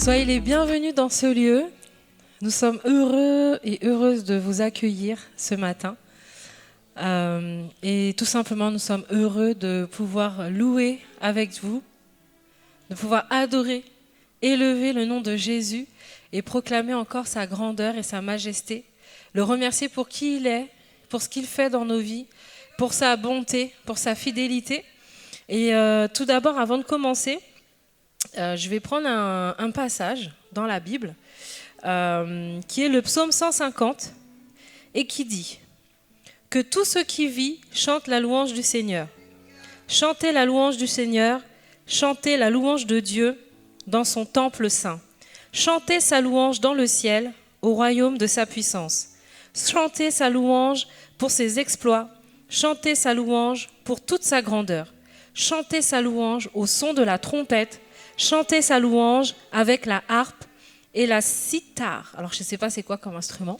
Soyez les bienvenus dans ce lieu. Nous sommes heureux et heureuses de vous accueillir ce matin. Et tout simplement, nous sommes heureux de pouvoir louer avec vous, de pouvoir adorer, élever le nom de Jésus et proclamer encore sa grandeur et sa majesté. Le remercier pour qui il est, pour ce qu'il fait dans nos vies, pour sa bonté, pour sa fidélité. Et tout d'abord, avant de commencer, je vais prendre un passage dans la Bible qui est le psaume 150 et qui dit « Que tout ce qui vit chante la louange du Seigneur. Chantez la louange du Seigneur, chantez la louange de Dieu dans son temple saint. Chantez sa louange dans le ciel, au royaume de sa puissance. Chantez sa louange pour ses exploits, chantez sa louange pour toute sa grandeur. Chantez sa louange au son de la trompette, chantez sa louange avec la harpe et la cithare. » Alors, je ne sais pas c'est quoi comme instrument.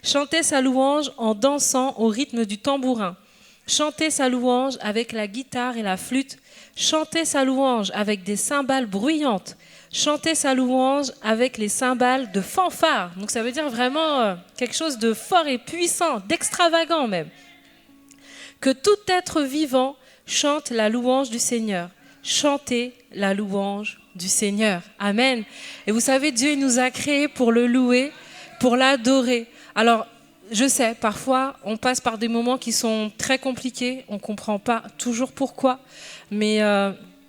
Chantez sa louange en dansant au rythme du tambourin. Chantez sa louange avec la guitare et la flûte. Chantez sa louange avec des cymbales bruyantes. Chantez sa louange avec les cymbales de fanfare. Donc ça veut dire vraiment quelque chose de fort et puissant, d'extravagant même. Que tout être vivant chante la louange du Seigneur. Chantez la louange du Seigneur. Amen. Et vous savez, Dieu il nous a créés pour le louer, pour l'adorer. Alors, je sais, parfois, on passe par des moments qui sont très compliqués. On ne comprend pas toujours pourquoi. Mais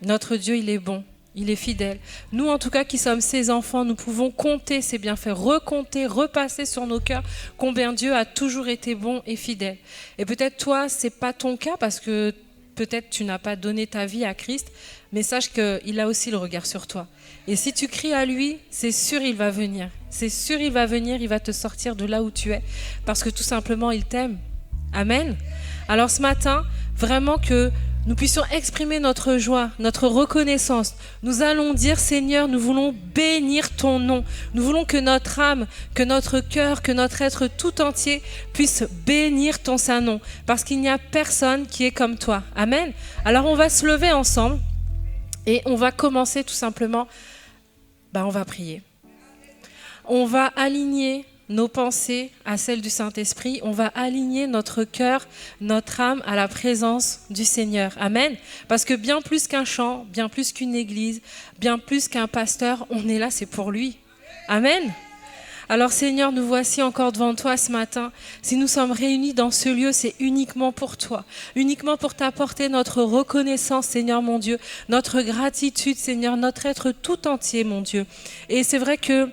notre Dieu, il est bon. Il est fidèle. Nous, en tout cas, qui sommes ses enfants, nous pouvons compter ses bienfaits, recompter, repasser sur nos cœurs combien Dieu a toujours été bon et fidèle. Et peut-être toi, ce n'est pas ton cas parce que peut-être tu n'as pas donné ta vie à Christ, mais sache qu'il a aussi le regard sur toi. Et si tu cries à lui, c'est sûr il va venir. C'est sûr il va venir, il va te sortir de là où tu es parce que tout simplement, il t'aime. Amen. Alors ce matin, vraiment que nous puissions exprimer notre joie, notre reconnaissance. Nous allons dire, Seigneur, nous voulons bénir ton nom. Nous voulons que notre âme, que notre cœur, que notre être tout entier puisse bénir ton saint nom. Parce qu'il n'y a personne qui est comme toi. Amen. Alors on va se lever ensemble et on va commencer tout simplement, on va prier. On va aligner nos pensées à celles du Saint-Esprit. On va aligner notre cœur, notre âme à la présence du Seigneur. Amen. Parce que bien plus qu'un chant, bien plus qu'une église, bien plus qu'un pasteur, on est là, c'est pour lui. Amen. Alors Seigneur, nous voici encore devant toi ce matin. Si nous sommes réunis dans ce lieu, c'est uniquement pour toi. Uniquement pour t'apporter notre reconnaissance, Seigneur mon Dieu. Notre gratitude, Seigneur, notre être tout entier, mon Dieu. Et c'est vrai que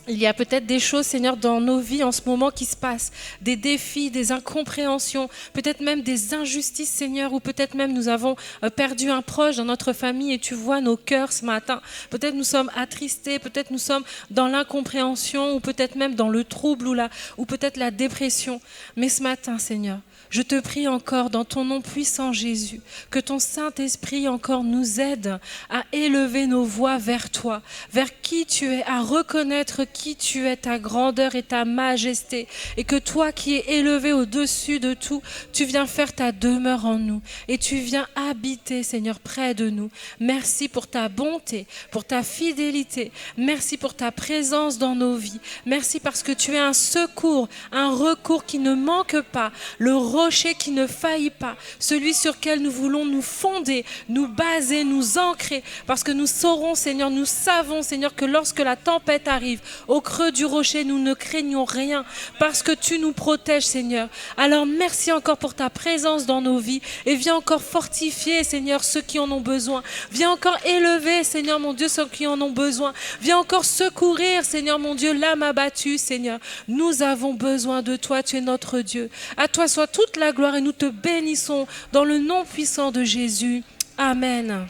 il y a peut-être des choses, Seigneur, dans nos vies en ce moment qui se passent, des défis, des incompréhensions, peut-être même des injustices, Seigneur, ou peut-être même nous avons perdu un proche dans notre famille et tu vois nos cœurs ce matin. Peut-être nous sommes attristés, peut-être nous sommes dans l'incompréhension ou peut-être même dans le trouble ou peut-être la dépression. Mais ce matin, Seigneur, je te prie encore dans ton nom puissant Jésus, que ton Saint-Esprit encore nous aide à élever nos voix vers toi, vers qui tu es, à reconnaître qui tu es, ta grandeur et ta majesté, et que toi qui es élevé au-dessus de tout, tu viens faire ta demeure en nous, et tu viens habiter, Seigneur, près de nous. Merci pour ta bonté, pour ta fidélité, merci pour ta présence dans nos vies, merci parce que tu es un secours, un recours qui ne manque pas, le rocher qui ne faillit pas, celui sur lequel nous voulons nous fonder, nous baser, nous ancrer, parce que nous saurons, Seigneur, nous savons, Seigneur, que lorsque la tempête arrive, au creux du rocher, nous ne craignons rien, parce que tu nous protèges, Seigneur. Alors merci encore pour ta présence dans nos vies, et viens encore fortifier, Seigneur, ceux qui en ont besoin. Viens encore élever, Seigneur, mon Dieu, ceux qui en ont besoin. Viens encore secourir, Seigneur, mon Dieu, l'âme abattue, Seigneur. Nous avons besoin de toi, tu es notre Dieu. À toi soit toute la gloire et nous te bénissons dans le nom puissant de Jésus. Amen.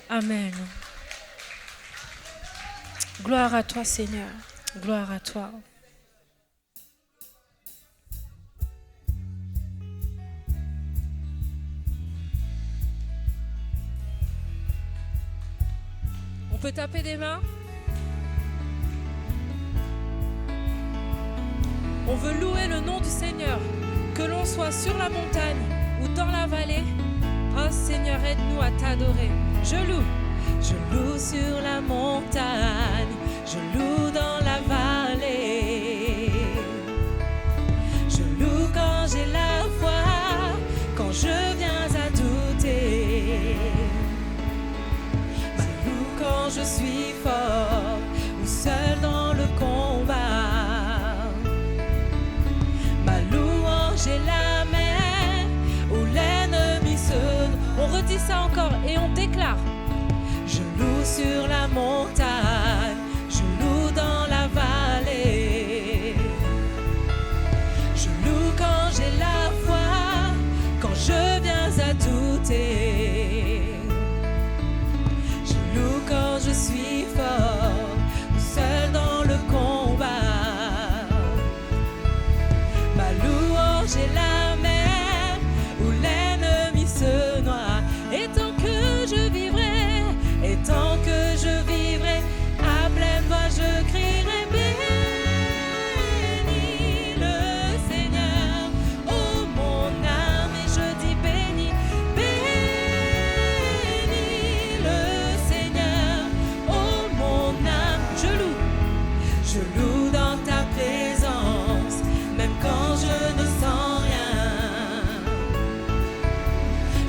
Amen. Gloire à toi, Seigneur. Gloire à toi. On peut taper des mains? On veut louer le nom du Seigneur. Que l'on soit sur la montagne ou dans la vallée, oh Seigneur, aide-nous à t'adorer. Je loue. Je loue sur la montagne, je loue dans la vallée. Je loue quand j'ai la foi, quand je viens à douter. Je loue quand je suis fort ou seul dans le combat. Ma louange est la mer où l'ennemi se... On redit ça encore et on déclare. Je loue sur la montagne, je loue dans la vallée. Je loue quand j'ai la foi, quand je viens à douter. Je loue quand je suis fort, seul dans le combat. Ma louange est la mer où l'ennemi se noie. Et tant que je vivrai, et tant que je vivrai, à pleine voix je crierai béni le Seigneur, oh mon âme, et je dis béni, béni le Seigneur, oh mon âme, je loue dans ta présence, même quand je ne sens rien.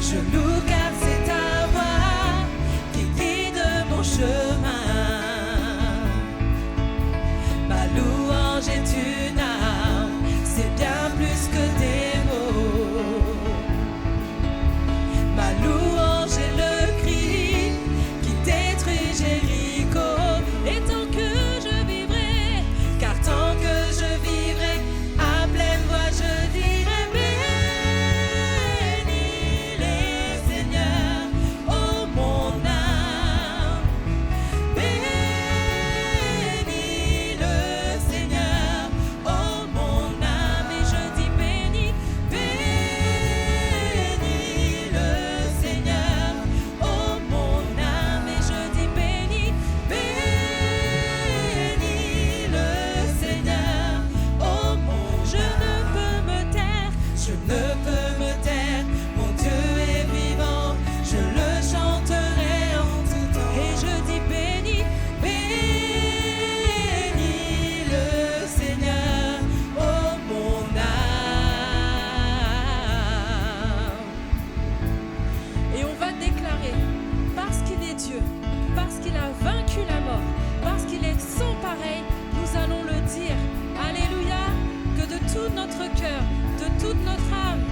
Je loue car c'est ta voix qui guide mon chemin. Ma louange est une arme, c'est bien plus que des mots. Ma louange est le cri qui détruit Jéricho. Et tant que je vivrai, car tant que je vivrai, à pleine voix je dirai béni les Seigneurs, oh mon âme. Béni le Seigneur, oh mon âme, et je dis béni, béni le Seigneur, oh mon âme, et je dis béni, béni le Seigneur, oh mon. Je ne peux me taire, je ne peux me taire, mon Dieu est vivant, je le chanterai en tout temps. Et je dis béni, béni le Seigneur, oh mon âme. Et on va déclarer, parce qu'il est Dieu, parce qu'il a vaincu la mort, parce qu'il est sans pareil, nous allons le dire. Alléluia, que de tout notre cœur, de toute notre âme,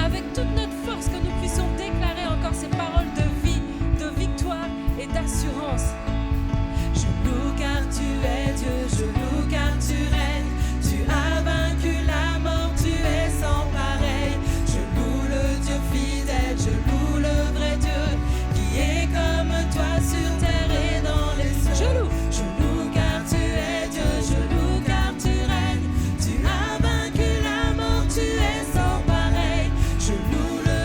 avec toute notre force, que nous puissions déclarer encore ces paroles de vie, de victoire et d'assurance. Je loue car tu es Dieu, je loue car tu règnes, tu as vaincu la mort, tu es sans pareil. Je loue le Dieu fidèle, je loue le vrai Dieu, qui est comme toi sur terre et dans les cieux. Je loue car tu es Dieu, je loue car tu règnes, tu as vaincu la mort, tu es sans pareil. Je loue le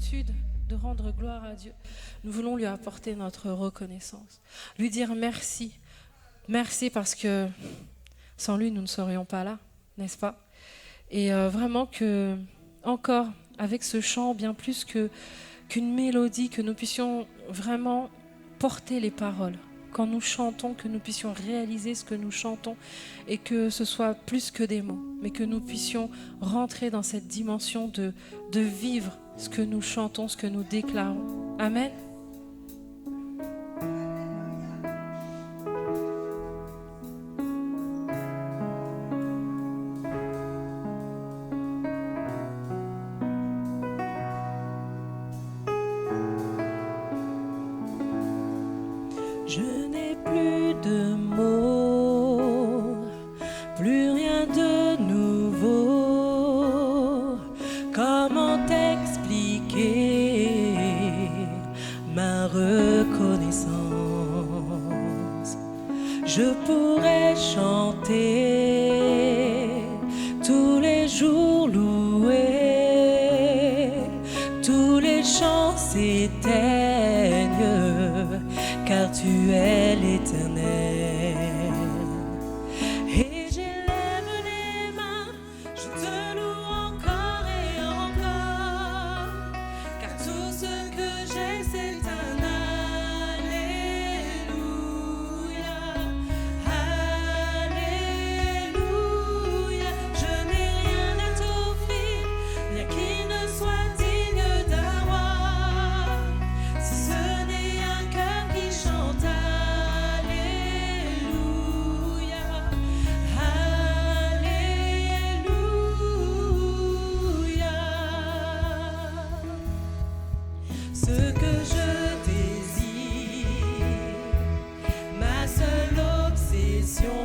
l'habitude de rendre gloire à Dieu, nous voulons lui apporter notre reconnaissance. Lui dire merci. Merci parce que sans lui, nous ne serions pas là, n'est-ce pas? Et vraiment que, encore, avec ce chant, bien plus qu'une mélodie, que nous puissions vraiment porter les paroles. Quand nous chantons, que nous puissions réaliser ce que nous chantons et que ce soit plus que des mots, mais que nous puissions rentrer dans cette dimension de vivre ce que nous chantons, ce que nous déclarons. Amen. Je n'ai plus de mots, plus rien de nouveau. Comment t'expliquer ma reconnaissance? Je pourrais chanter tous les jours, louer, tous les chants s'éteignent, car tu es l'Éternel. Et j'élève les mains, je te loue encore et encore, car tout ce que j'ai c'est un Alléluia, Alléluia. Je n'ai rien à t'offrir, rien qui ne soit digne d'un roi, si ce n'est un cœur qui chante Alléluia, Alléluia. Ce que je désire, ma seule obsession,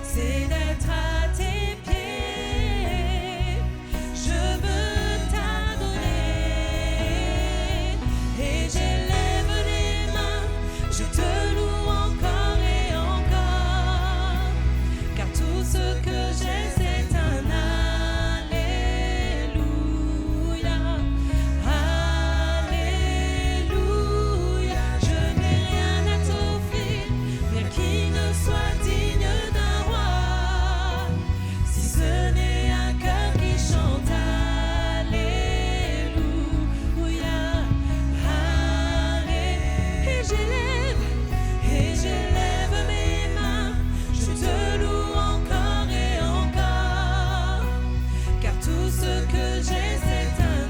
c'est d'être à tes pieds. Je veux t'adorer et j'élève les mains, je te loue encore et encore, car tout ce que j'ai c'est un Alléluia, Alléluia. Je n'ai rien à t'offrir, rien qui ne soit digne d'un roi, si ce n'est un cœur qui chante Alléluia, Alléluia. Et j'élève mes mains, je te loue encore et encore, car tout ce que j'ai c'est un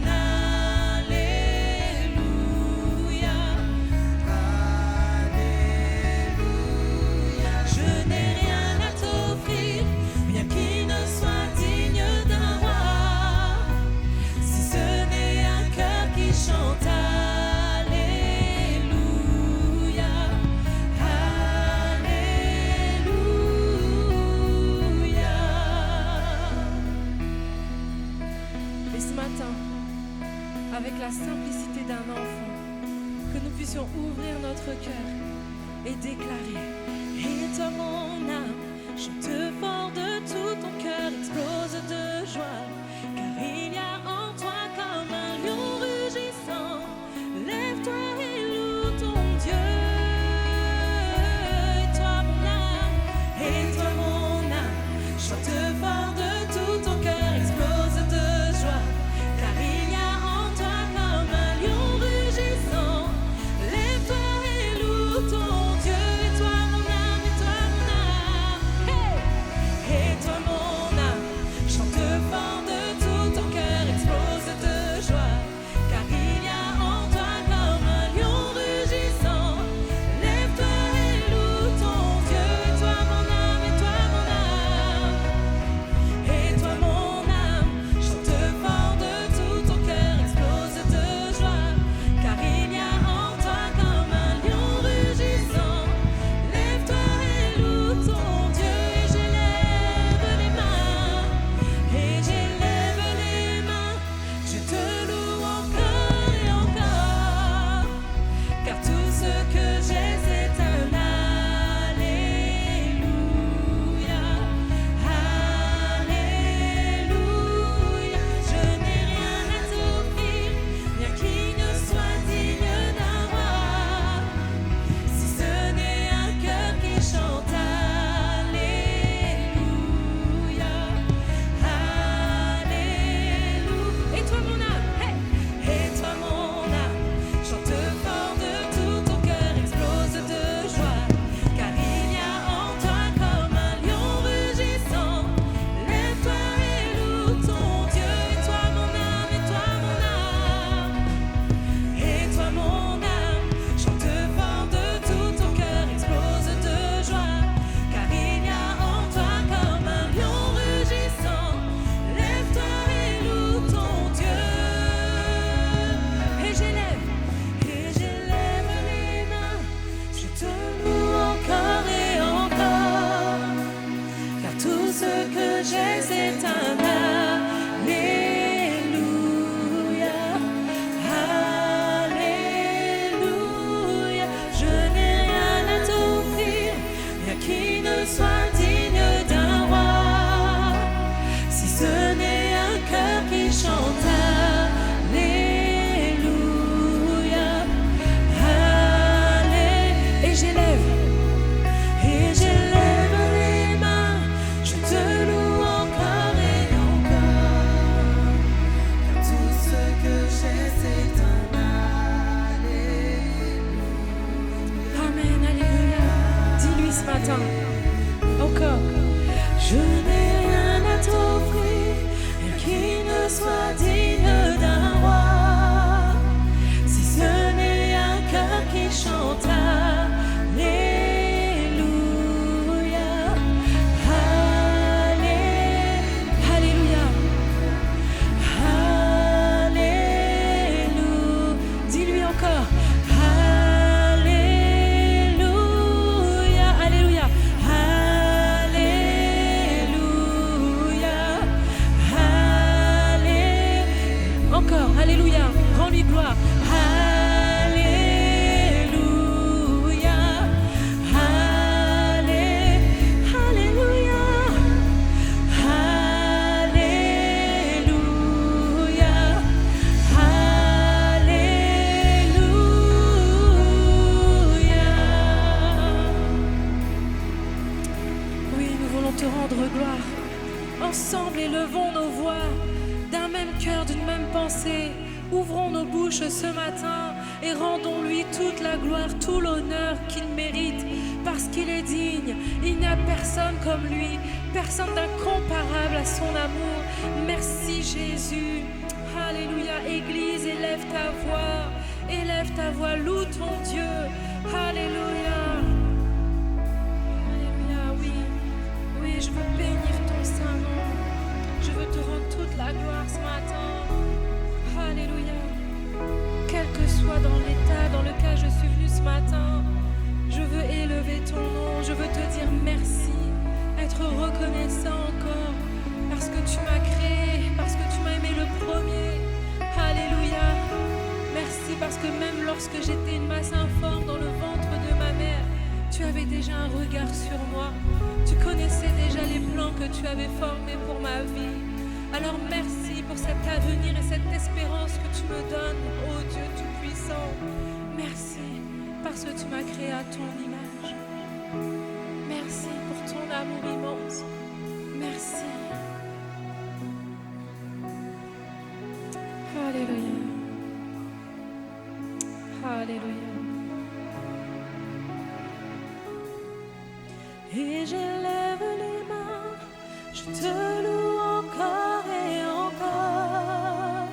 Alléluia, Alléluia. Je n'ai rien à t'offrir, bien qu'il ne soit digne d'un roi, si ce n'est un cœur qui chante Alléluia, Alléluia. Et ce matin, avec la simplicité d'un enfant, que nous puissions ouvrir notre cœur et déclarer: Et toi mon âme, chante fort de tout ton cœur, explose de joie, car il y a en toi comme un lion rugissant. Lève-toi et loue ton Dieu. Et toi mon âme, chante fort de tout ton cœur, explose de joie, car il y a en toi comme un lion rugissant. Lève-toi et loue ton Dieu. Et toi mon âme, et toi mon âme, hey! Et toi mon âme, chante fort matin. Encore. Je n'ai rien à t'offrir, rien qui ne soit digne d'un roi. Si ce n'est un cœur qui chante Alléluia, Alléluia. Alléluia. Dis-lui encore. Alléluia, Alléluia, Alléluia, Encore. Alléluia. Rends-lui gloire. Alléluia, Alléluia, Alléluia. Oui, nous voulons te rendre gloire. Ensemble, élevons nos voix d'un même cœur, d'une même pensée. Ouvrons nos bouches ce matin et rendons-lui toute la gloire, tout l'honneur qu'il mérite, parce qu'il est digne. Il n'y a personne comme lui, personne d'incomparable à son amour. Merci Jésus. Alléluia. Église, élève ta voix, loue ton Dieu. Alléluia. Alléluia, oui. Oui, je veux bénir ton saint nom. Je veux te rendre toute la gloire ce matin. Alléluia. Quel que soit dans l'état dans lequel je suis venue ce matin, je veux élever ton nom. Je veux te dire merci, être reconnaissant encore parce que tu m'as créé, parce que tu m'as aimé le premier. Alléluia. Merci parce que même lorsque j'étais une masse informe dans le ventre de ma mère, tu avais déjà un regard sur moi. Tu connaissais déjà les plans que tu avais formés pour ma vie. Alors merci pour cet avenir et cette espérance que tu me donnes, ô Dieu Tout-Puissant. Merci parce que tu m'as créé à ton image. Merci pour ton amour immense. Merci. Alléluia. Alléluia. Et j'élève les mains, je te loue encore et encore,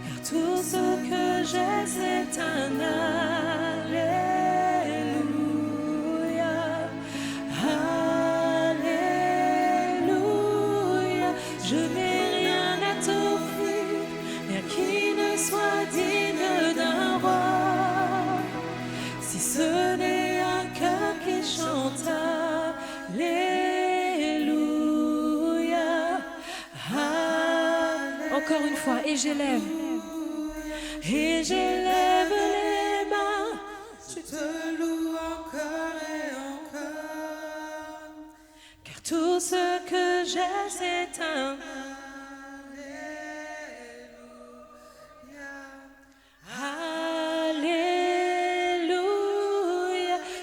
car tout ce que j'ai c'est un Alléluia, Alléluia. Je n'ai rien à t'offrir, rien qui ne soit digne d'un roi, si ce n'est un cœur qui chante Alléluia. Encore une fois, et j'élève. Et j'élève les mains, je te loue encore et encore, car tout ce que j'ai c'est un Alléluia.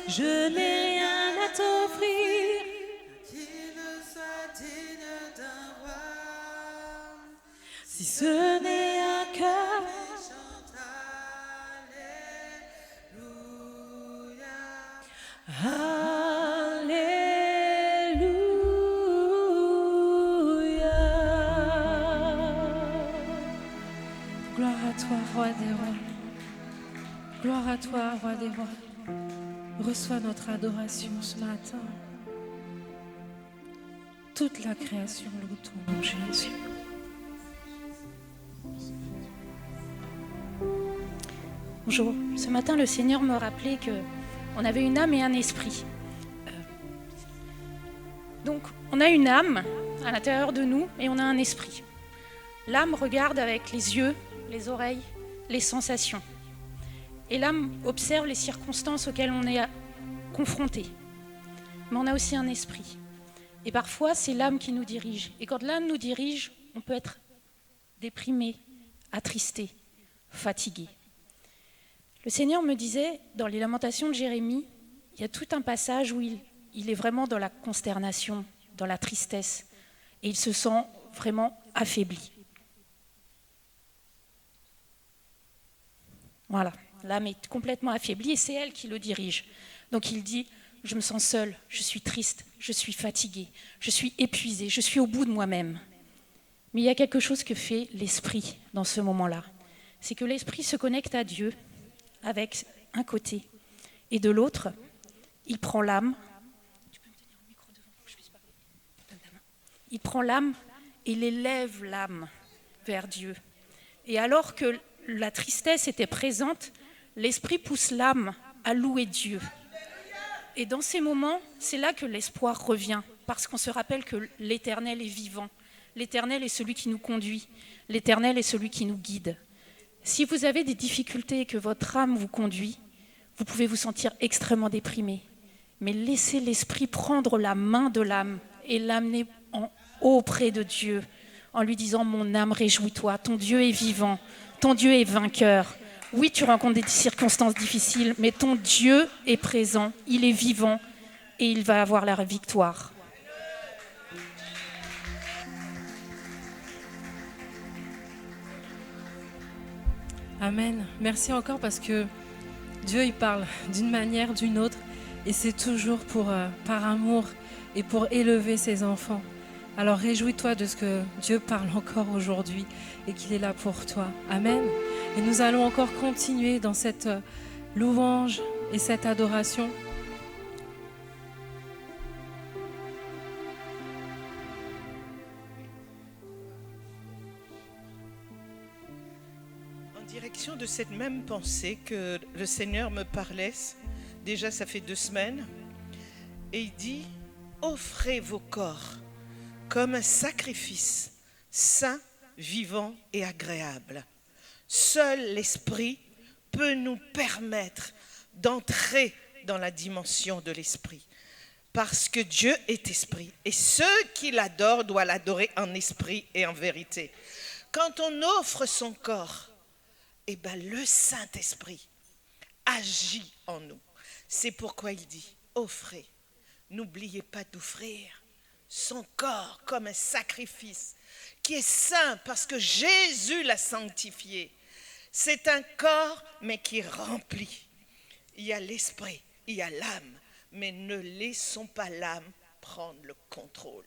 Je n'ai rien à t'offrir qui ne soit digne d'un roi, si ce n'est un cœur qui chante Alléluia. Gloire à toi, roi des rois. Gloire à toi, roi des rois. Reçois notre adoration ce matin. Toute la création loue ton nom, Jésus. Bonjour. Ce matin, le Seigneur me rappelait qu'on avait une âme et un esprit. Donc, on a une âme à l'intérieur de nous et on a un esprit. L'âme regarde avec les yeux, les oreilles, les sensations. Et l'âme observe les circonstances auxquelles on est confronté. Mais on a aussi un esprit. Et parfois, c'est l'âme qui nous dirige. Et quand l'âme nous dirige, on peut être déprimé, attristé, fatigué. Le Seigneur me disait, dans les Lamentations de Jérémie, il y a tout un passage où il est vraiment dans la consternation, dans la tristesse, et il se sent vraiment affaibli. Voilà, l'âme est complètement affaiblie et c'est elle qui le dirige. Donc il dit, je me sens seule, je suis triste, je suis fatiguée, je suis épuisée, je suis au bout de moi-même. Mais il y a quelque chose que fait l'esprit dans ce moment-là. C'est que l'esprit se connecte à Dieu avec un côté. Et de l'autre, il prend l'âme. Tu peux me tenir le micro devant pour que je puisse parler ? Donne ta main. Il prend l'âme et il élève l'âme vers Dieu. Et alors que la tristesse était présente, l'esprit pousse l'âme à louer Dieu. Et dans ces moments, c'est là que l'espoir revient, parce qu'on se rappelle que l'Éternel est vivant. L'Éternel est celui qui nous conduit. L'Éternel est celui qui nous guide. Si vous avez des difficultés et que votre âme vous conduit, vous pouvez vous sentir extrêmement déprimé. Mais laissez l'esprit prendre la main de l'âme et l'amener en haut auprès de Dieu, en lui disant « Mon âme, réjouis-toi, ton Dieu est vivant, ton Dieu est vainqueur. » Oui, tu rencontres des circonstances difficiles, mais ton Dieu est présent, il est vivant et il va avoir la victoire. Amen. Merci encore parce que Dieu, il parle d'une manière, d'une autre, et c'est toujours par amour et pour élever ses enfants. Alors réjouis-toi de ce que Dieu parle encore aujourd'hui et qu'il est là pour toi. Amen. Et nous allons encore continuer dans cette louange et cette adoration. En direction de cette même pensée que le Seigneur me parlait, déjà ça fait 2 semaines, et il dit « Offrez vos corps comme un sacrifice saint, vivant et agréable. » Seul l'Esprit peut nous permettre d'entrer dans la dimension de l'Esprit. Parce que Dieu est Esprit. Et ceux qui l'adorent doivent l'adorer en esprit et en vérité. Quand on offre son corps, eh ben, le Saint-Esprit agit en nous. C'est pourquoi il dit, offrez. N'oubliez pas d'offrir son corps comme un sacrifice qui est saint parce que Jésus l'a sanctifié. C'est un corps, mais qui remplit. Il y a l'esprit, il y a l'âme, mais ne laissons pas l'âme prendre le contrôle.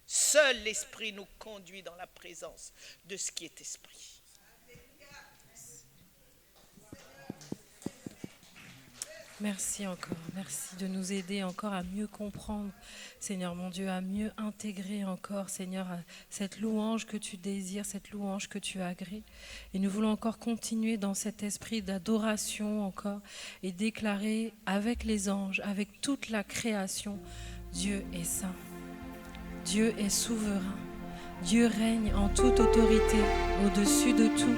Seul l'esprit nous conduit dans la présence de ce qui est esprit. Merci encore, merci de nous aider encore à mieux comprendre, Seigneur mon Dieu, à mieux intégrer encore, Seigneur, cette louange que tu désires, cette louange que tu agrées. Et nous voulons encore continuer dans cet esprit d'adoration encore et déclarer avec les anges, avec toute la création, Dieu est saint, Dieu est souverain, Dieu règne en toute autorité au-dessus de tout.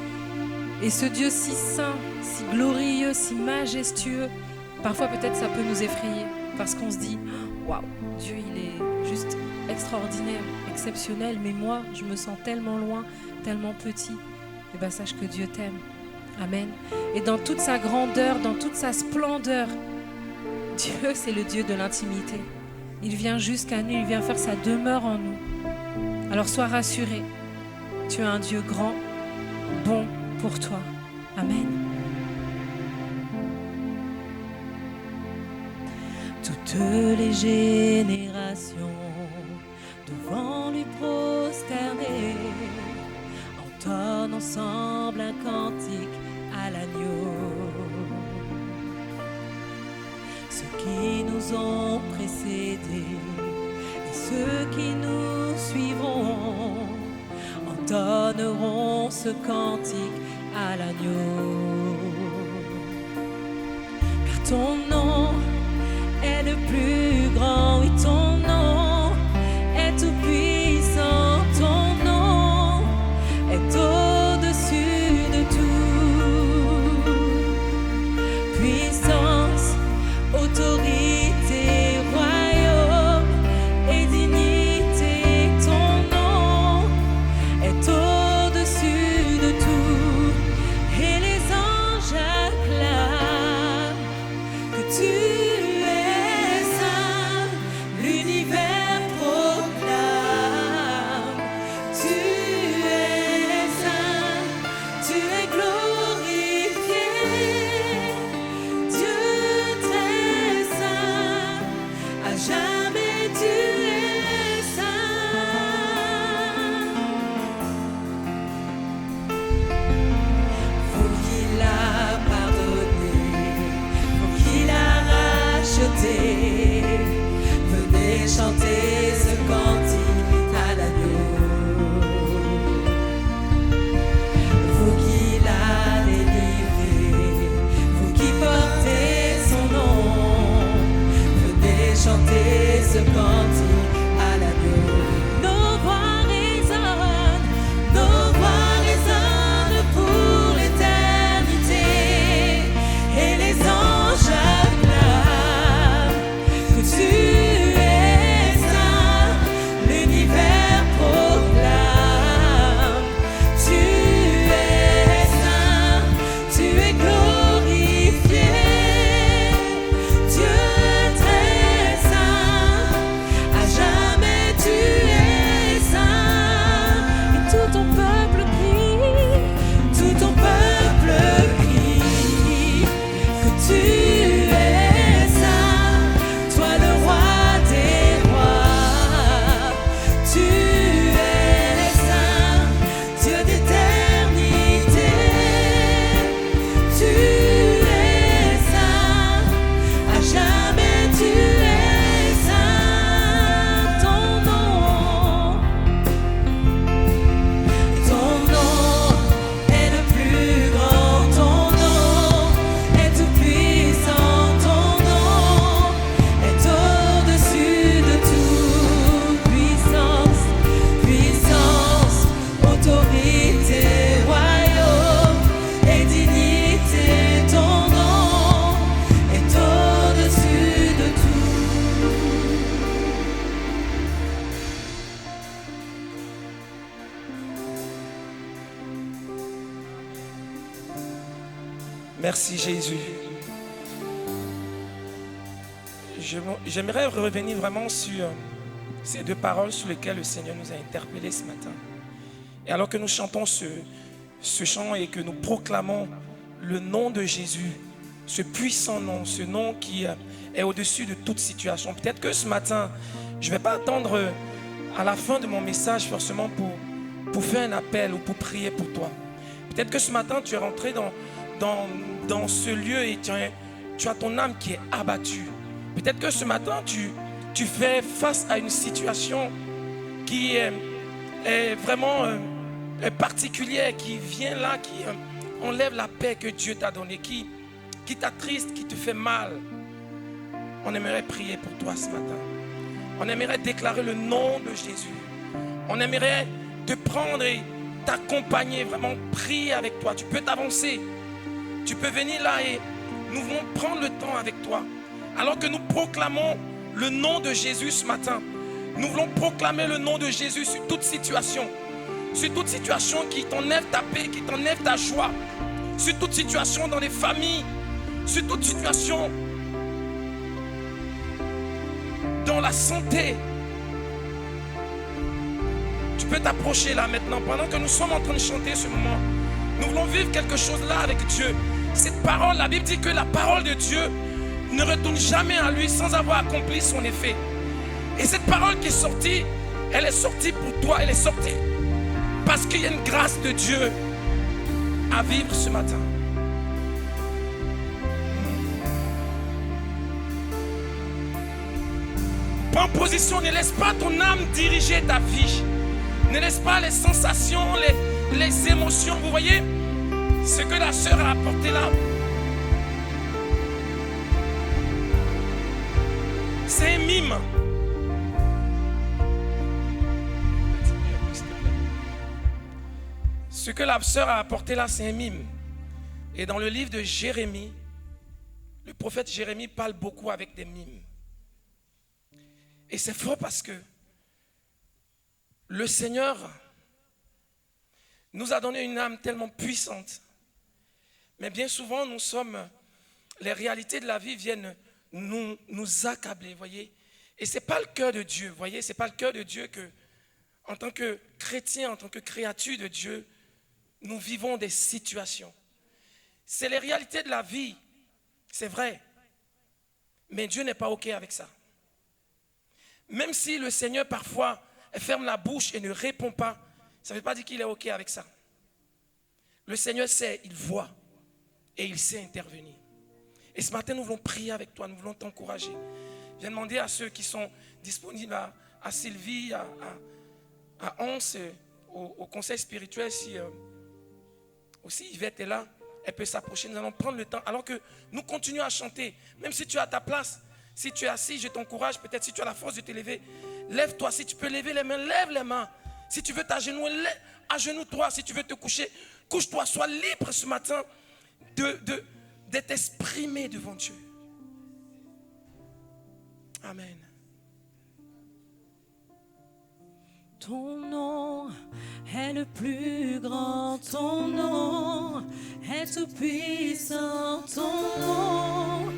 Et ce Dieu si saint, si glorieux, si majestueux, parfois peut-être ça peut nous effrayer parce qu'on se dit « Waouh, Dieu il est juste extraordinaire, exceptionnel, mais moi je me sens tellement loin, tellement petit. » Et bien sache que Dieu t'aime. Amen. Et dans toute sa grandeur, dans toute sa splendeur, Dieu c'est le Dieu de l'intimité. Il vient jusqu'à nous, il vient faire sa demeure en nous. Alors sois rassuré, tu as un Dieu grand, bon pour toi. Amen. Toutes les générations devant lui prosterner entonnent ensemble un cantique à l'agneau. Ceux qui nous ont précédés et ceux qui nous suivront entonneront ce cantique à l'agneau. Car ton nom est le plus grand, oui ton nom est tout puissant, ton nom est au-dessus de tout. Puissance, autorité, royaume et dignité, ton nom est au-dessus de tout. Et les anges acclament que Merci Jésus. J'aimerais revenir vraiment sur ces deux paroles sur lesquelles le Seigneur nous a interpellés ce matin. Et alors que nous chantons ce chant et que nous proclamons le nom de Jésus, ce puissant nom, ce nom qui est au-dessus de toute situation. Peut-être que ce matin, je ne vais pas attendre à la fin de mon message forcément pour faire un appel ou pour prier pour toi. Peut-être que ce matin, tu es rentré dans ce lieu et tu as ton âme qui est abattue. Peut-être que ce matin, tu fais face à une situation qui est vraiment particulière, qui vient là, qui enlève la paix que Dieu t'a donnée, qui t'attriste, qui te fait mal. On aimerait prier pour toi ce matin. On aimerait déclarer le nom de Jésus. On aimerait te prendre et t'accompagner, vraiment prier avec toi. Tu peux t'avancer. Tu peux venir là et nous voulons prendre le temps avec toi. Alors que nous proclamons le nom de Jésus ce matin, nous voulons proclamer le nom de Jésus sur toute situation. Sur toute situation qui t'enlève ta paix, qui t'enlève ta joie. Sur toute situation dans les familles. Sur toute situation dans la santé. Tu peux t'approcher là maintenant. Pendant que nous sommes en train de chanter ce moment, nous voulons vivre quelque chose là avec Dieu. Cette parole, la Bible dit que la parole de Dieu ne retourne jamais à lui sans avoir accompli son effet. Et cette parole qui est sortie, elle est sortie pour toi, elle est sortie parce qu'il y a une grâce de Dieu à vivre ce matin. Prends position, ne laisse pas ton âme diriger ta vie. Ne laisse pas les sensations, les émotions. Vous voyez ce que la sœur a apporté là. C'est un mime. Ce que la sœur a apporté là, c'est un mime. Et dans le livre de Jérémie, le prophète Jérémie parle beaucoup avec des mimes. Et c'est faux parce que le Seigneur nous a donné une âme tellement puissante. Mais bien souvent, les réalités de la vie viennent nous accabler, voyez. Et ce n'est pas le cœur de Dieu, voyez. Ce n'est pas le cœur de Dieu que, en tant que chrétien, en tant que créature de Dieu, nous vivons des situations. C'est les réalités de la vie, c'est vrai. Mais Dieu n'est pas OK avec ça. Même si le Seigneur parfois ferme la bouche et ne répond pas, ça ne veut pas dire qu'il est OK avec ça. Le Seigneur sait, il voit et il sait intervenir. Et ce matin, nous voulons prier avec toi, nous voulons t'encourager. Je vais demander à ceux qui sont disponibles, à Sylvie, à Hans, au conseil spirituel, si aussi Yvette est là, elle peut s'approcher. Nous allons prendre le temps, alors que nous continuons à chanter. Même si tu es à ta place, si tu es assis, je t'encourage. Peut-être si tu as la force de te lever, lève-toi. Si tu peux lever les mains, lève les mains. Si tu veux t'agenouiller, agenouille-toi. Si tu veux te coucher, couche-toi. Sois libre ce matin d'être exprimé devant Dieu. Amen. Ton nom est le plus grand, ton nom est tout puissant, ton nom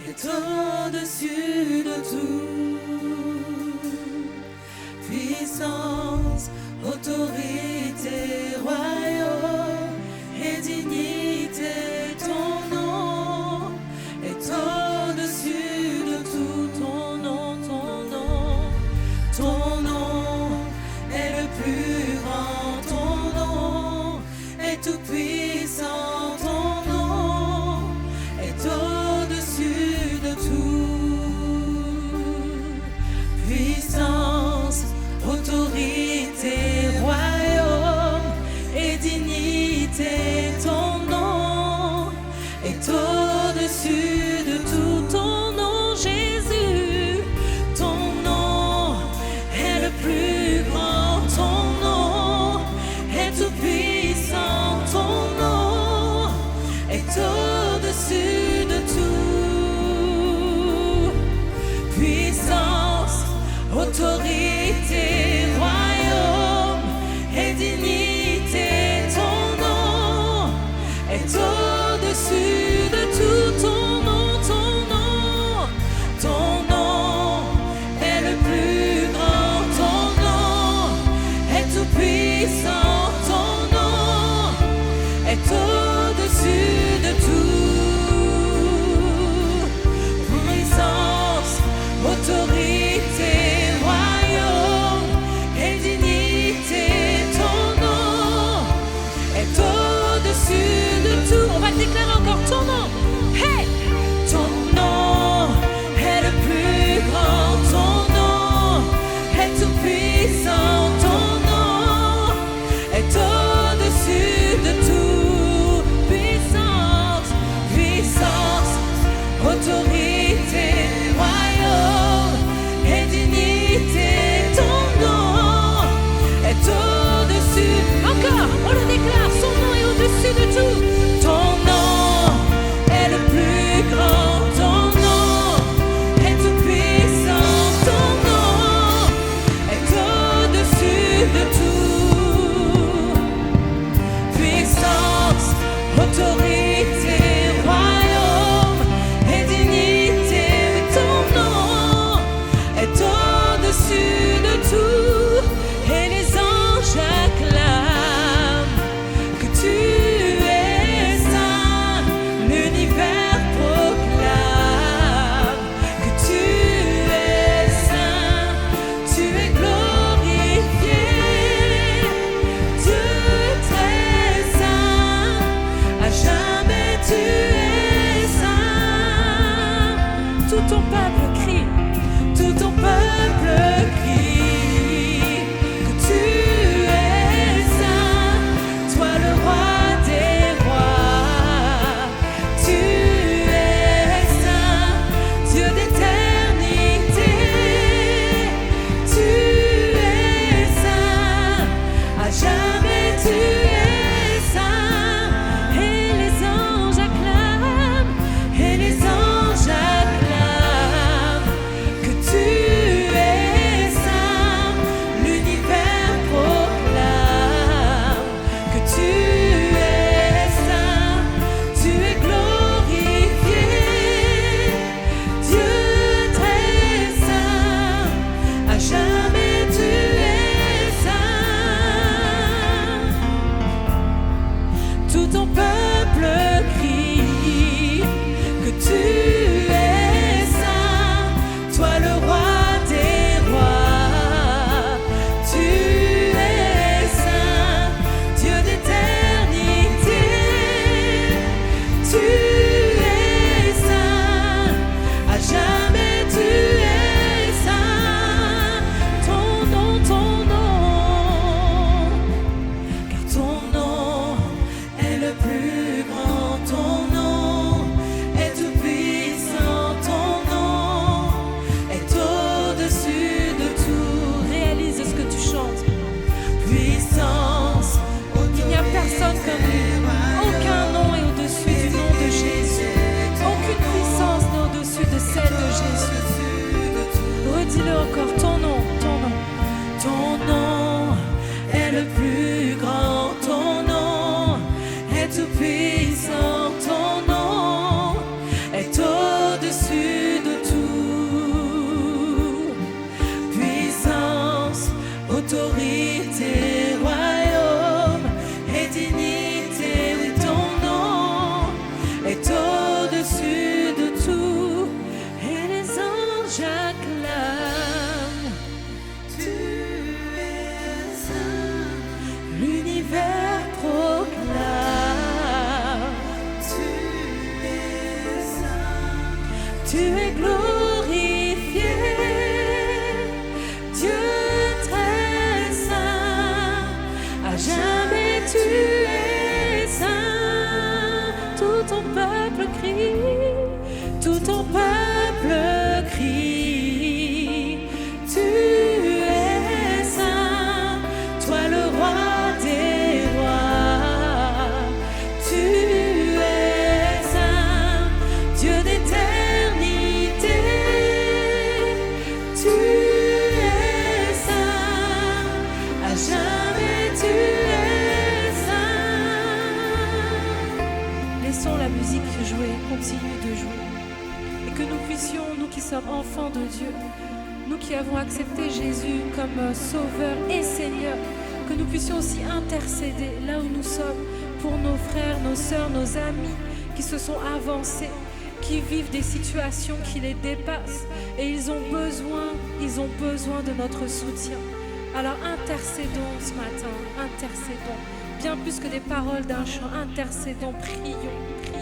est au-dessus de tout. Puissance, autorité, royaume et dignité, ton nom est au-dessus de tout. Ton nom, ton nom, ton nom est le plus grand, ton nom est tout puissant, ton nom est au-dessus de tout. Puissance, autorité, royaume et dignité, ton nom est au-dessus de tout. Ton nom, Jésus, ton nom est le plus grand, ton nom est tout puissant, ton nom est au-dessus de tout. Puissance, autorité, royaume et dignité, ton nom est au-dessus tu es glorifié. Dieu très saint, à jamais tu es saint. Tout ton peuple crie, tout ton peuple crie. Tu es saint, toi le roi des rois. Tu es saint, Dieu d'éternité. Tu es saint, à jamais tu es saint. Laissons la musique jouer, continue de jouer. Et que nous puissions, nous qui sommes enfants de Dieu, nous qui avons accepté Jésus comme Sauveur et Seigneur, que nous puissions aussi intercéder là où nous sommes pour nos frères, nos sœurs, nos amis qui se sont avancés, qui vivent des situations qui les dépassent et ils ont besoin de notre soutien. Alors intercédons ce matin, intercédons, bien plus que des paroles d'un chant, intercédons, prions, prions.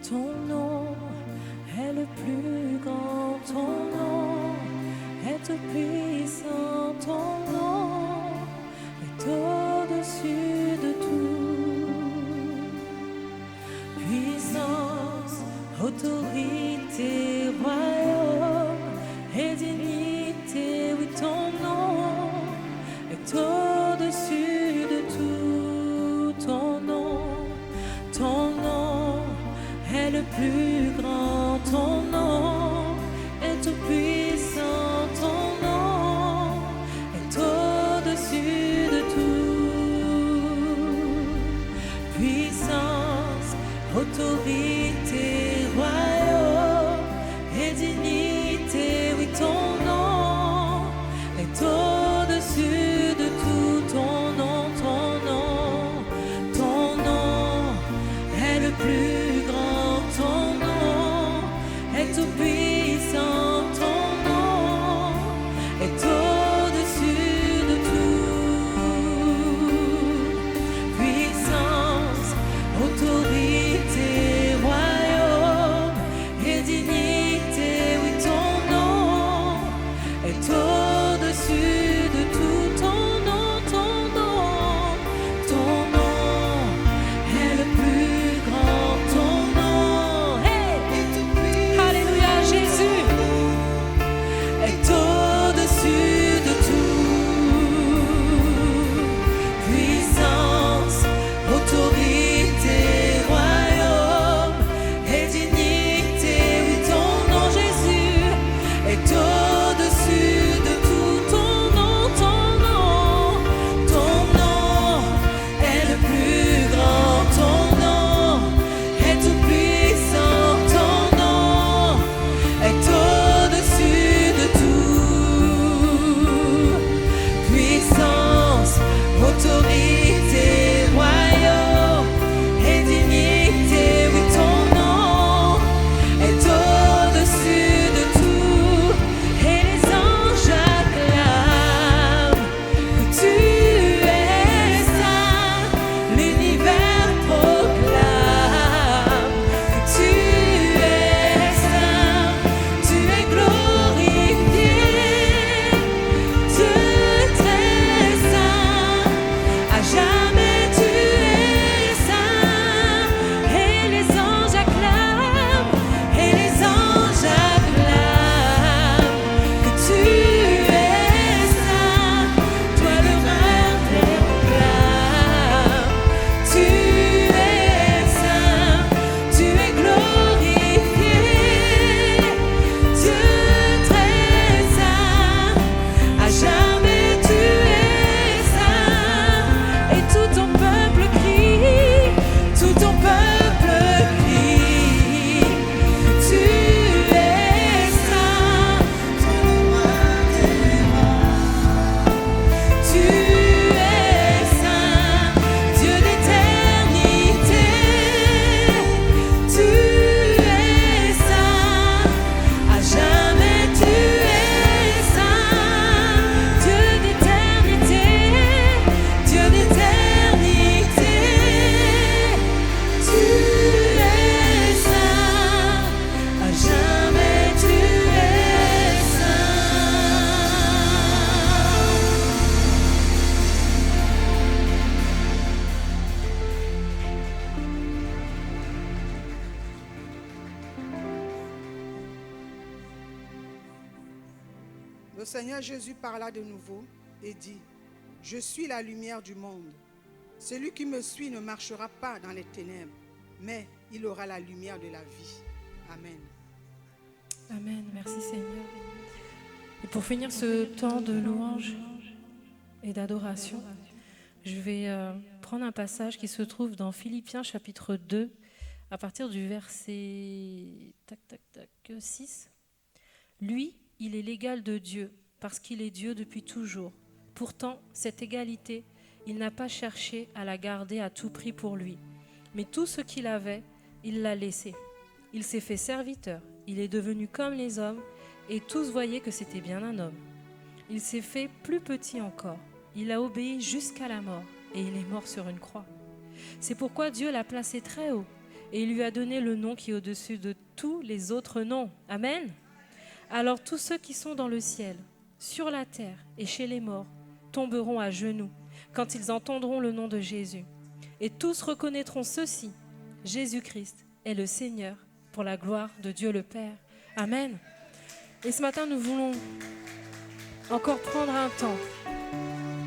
Ton nom est le plus grand, ton nom est tout puissant, ton nom est au-dessus de tout. Puissance, autorité, royaume et dignité, oui, ton nom est au-dessus de tout. Ton nom est le plus grand, ton nom est tout puissant, ton nom est au-dessus de tout. Seigneur Jésus parla de nouveau et dit, « Je suis la lumière du monde. Celui qui me suit ne marchera pas dans les ténèbres, mais il aura la lumière de la vie. » Amen. Amen. Merci Seigneur. Et pour finir ce temps de louange et d'adoration, je vais prendre un passage qui se trouve dans Philippiens chapitre 2, à partir du verset 6. Lui, il est l'égal de Dieu, parce qu'il est Dieu depuis toujours. Pourtant, cette égalité, il n'a pas cherché à la garder à tout prix pour lui. Mais tout ce qu'il avait, il l'a laissé. Il s'est fait serviteur, il est devenu comme les hommes, et tous voyaient que c'était bien un homme. Il s'est fait plus petit encore. Il a obéi jusqu'à la mort, et il est mort sur une croix. C'est pourquoi Dieu l'a placé très haut, et il lui a donné le nom qui est au-dessus de tous les autres noms. Amen. Alors tous ceux qui sont dans le ciel, sur la terre et chez les morts, tomberont à genoux quand ils entendront le nom de Jésus. Et tous reconnaîtront ceci, Jésus-Christ est le Seigneur, pour la gloire de Dieu le Père. Amen. Et ce matin, nous voulons encore prendre un temps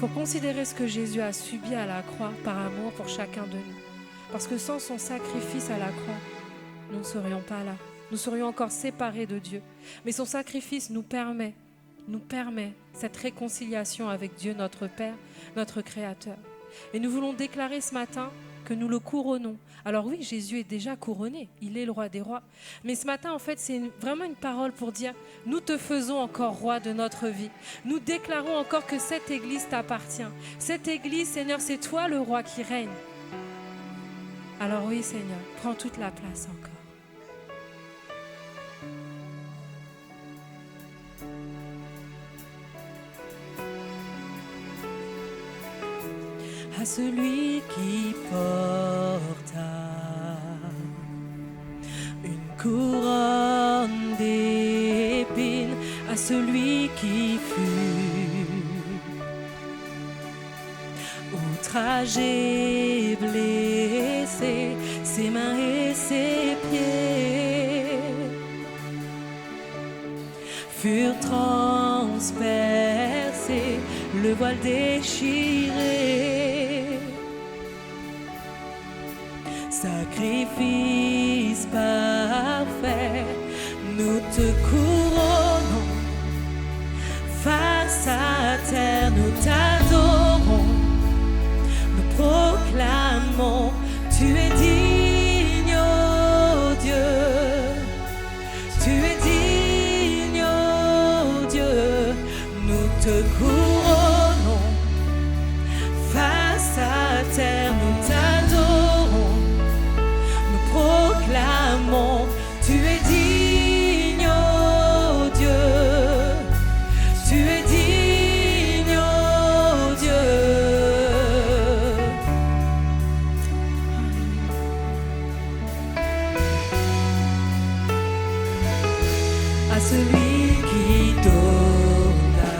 pour considérer ce que Jésus a subi à la croix par amour pour chacun de nous. Parce que sans son sacrifice à la croix, nous ne serions pas là. Nous serions encore séparés de Dieu. Mais son sacrifice nous permet cette réconciliation avec Dieu, notre Père, notre Créateur. Et nous voulons déclarer ce matin que nous le couronnons. Alors oui, Jésus est déjà couronné, il est le roi des rois. Mais ce matin, en fait, c'est vraiment une parole pour dire, nous te faisons encore roi de notre vie. Nous déclarons encore que cette Église t'appartient. Cette Église, Seigneur, c'est toi le roi qui règne. Alors oui, Seigneur, prends toute la place encore. À celui qui porta une couronne d'épines, à celui qui fut outragé, blessé, ses mains et ses pieds furent transpercés, le voile déchiré. Sacrifice parfait, nous te couronnons. Face à terre, nous t'adorons. Nous proclamons, tu es digne, oh Dieu. Tu es digne, oh Dieu. Nous te couronnons. Face à terre, nous t'adorons. Proclamons, tu es digne, oh Dieu. Tu es digne, oh Dieu. À celui qui donna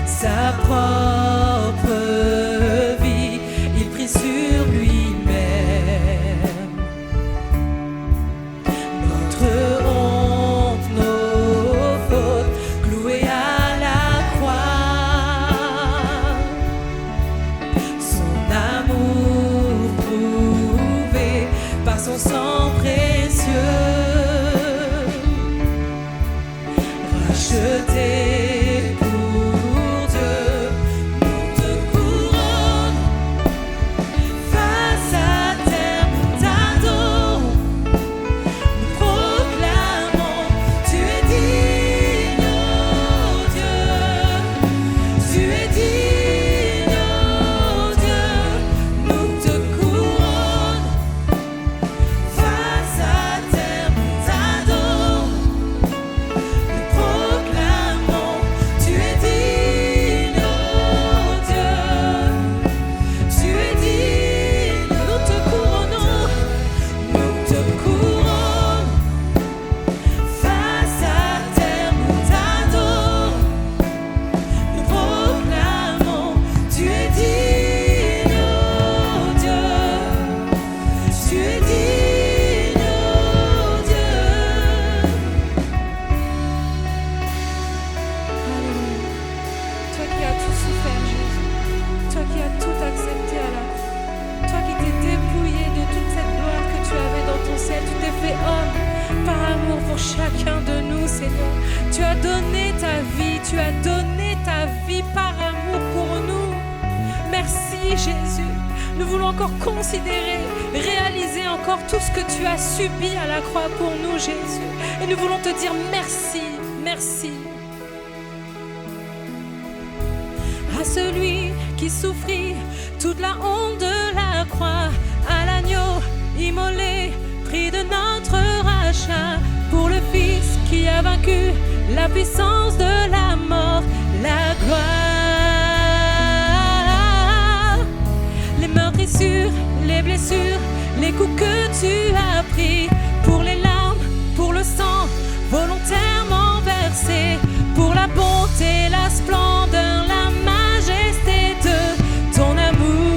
sa propre vie, il prit sur lui son sang précieux, racheté pour Dieu, chair, tu t'es fait homme par amour pour chacun de nous, Seigneur. Tu as donné ta vie par amour pour nous. Merci Jésus. Nous voulons encore considérer, réaliser encore tout ce que tu as subi à la croix pour nous, Jésus. Et nous voulons te dire merci, merci. À celui qui souffrit toute la honte de la croix, à l'agneau immolé, prix de notre rachat, pour le Fils qui a vaincu la puissance de la mort, la gloire. Les meurtrissures, les blessures, les coups que tu as pris, pour les larmes, pour le sang volontairement versé, pour la bonté, la splendeur, la majesté de ton amour.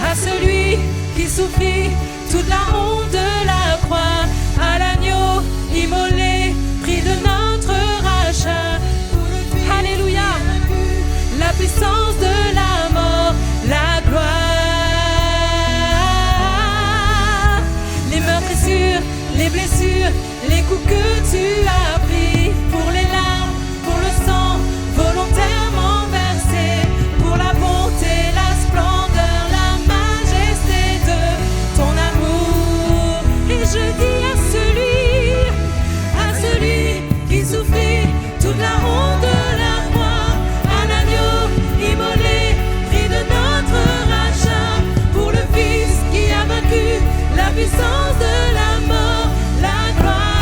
À celui qui souffrit toute la honte de la croix, à l'agneau immolé, prix de notre rachat. Alléluia. La puissance de la mort, la gloire. Les meurtrissures, les blessures, les coups que tu as pris, pour les larmes, pour le sang volontairement versé, pour la bonté, la splendeur, la majesté de ton amour. Et je dis à celui qui souffrit toute la honte de la croix, à l'agneau immolé, prix de notre rachat, pour le Fils qui a vaincu la puissance de la mort, la gloire.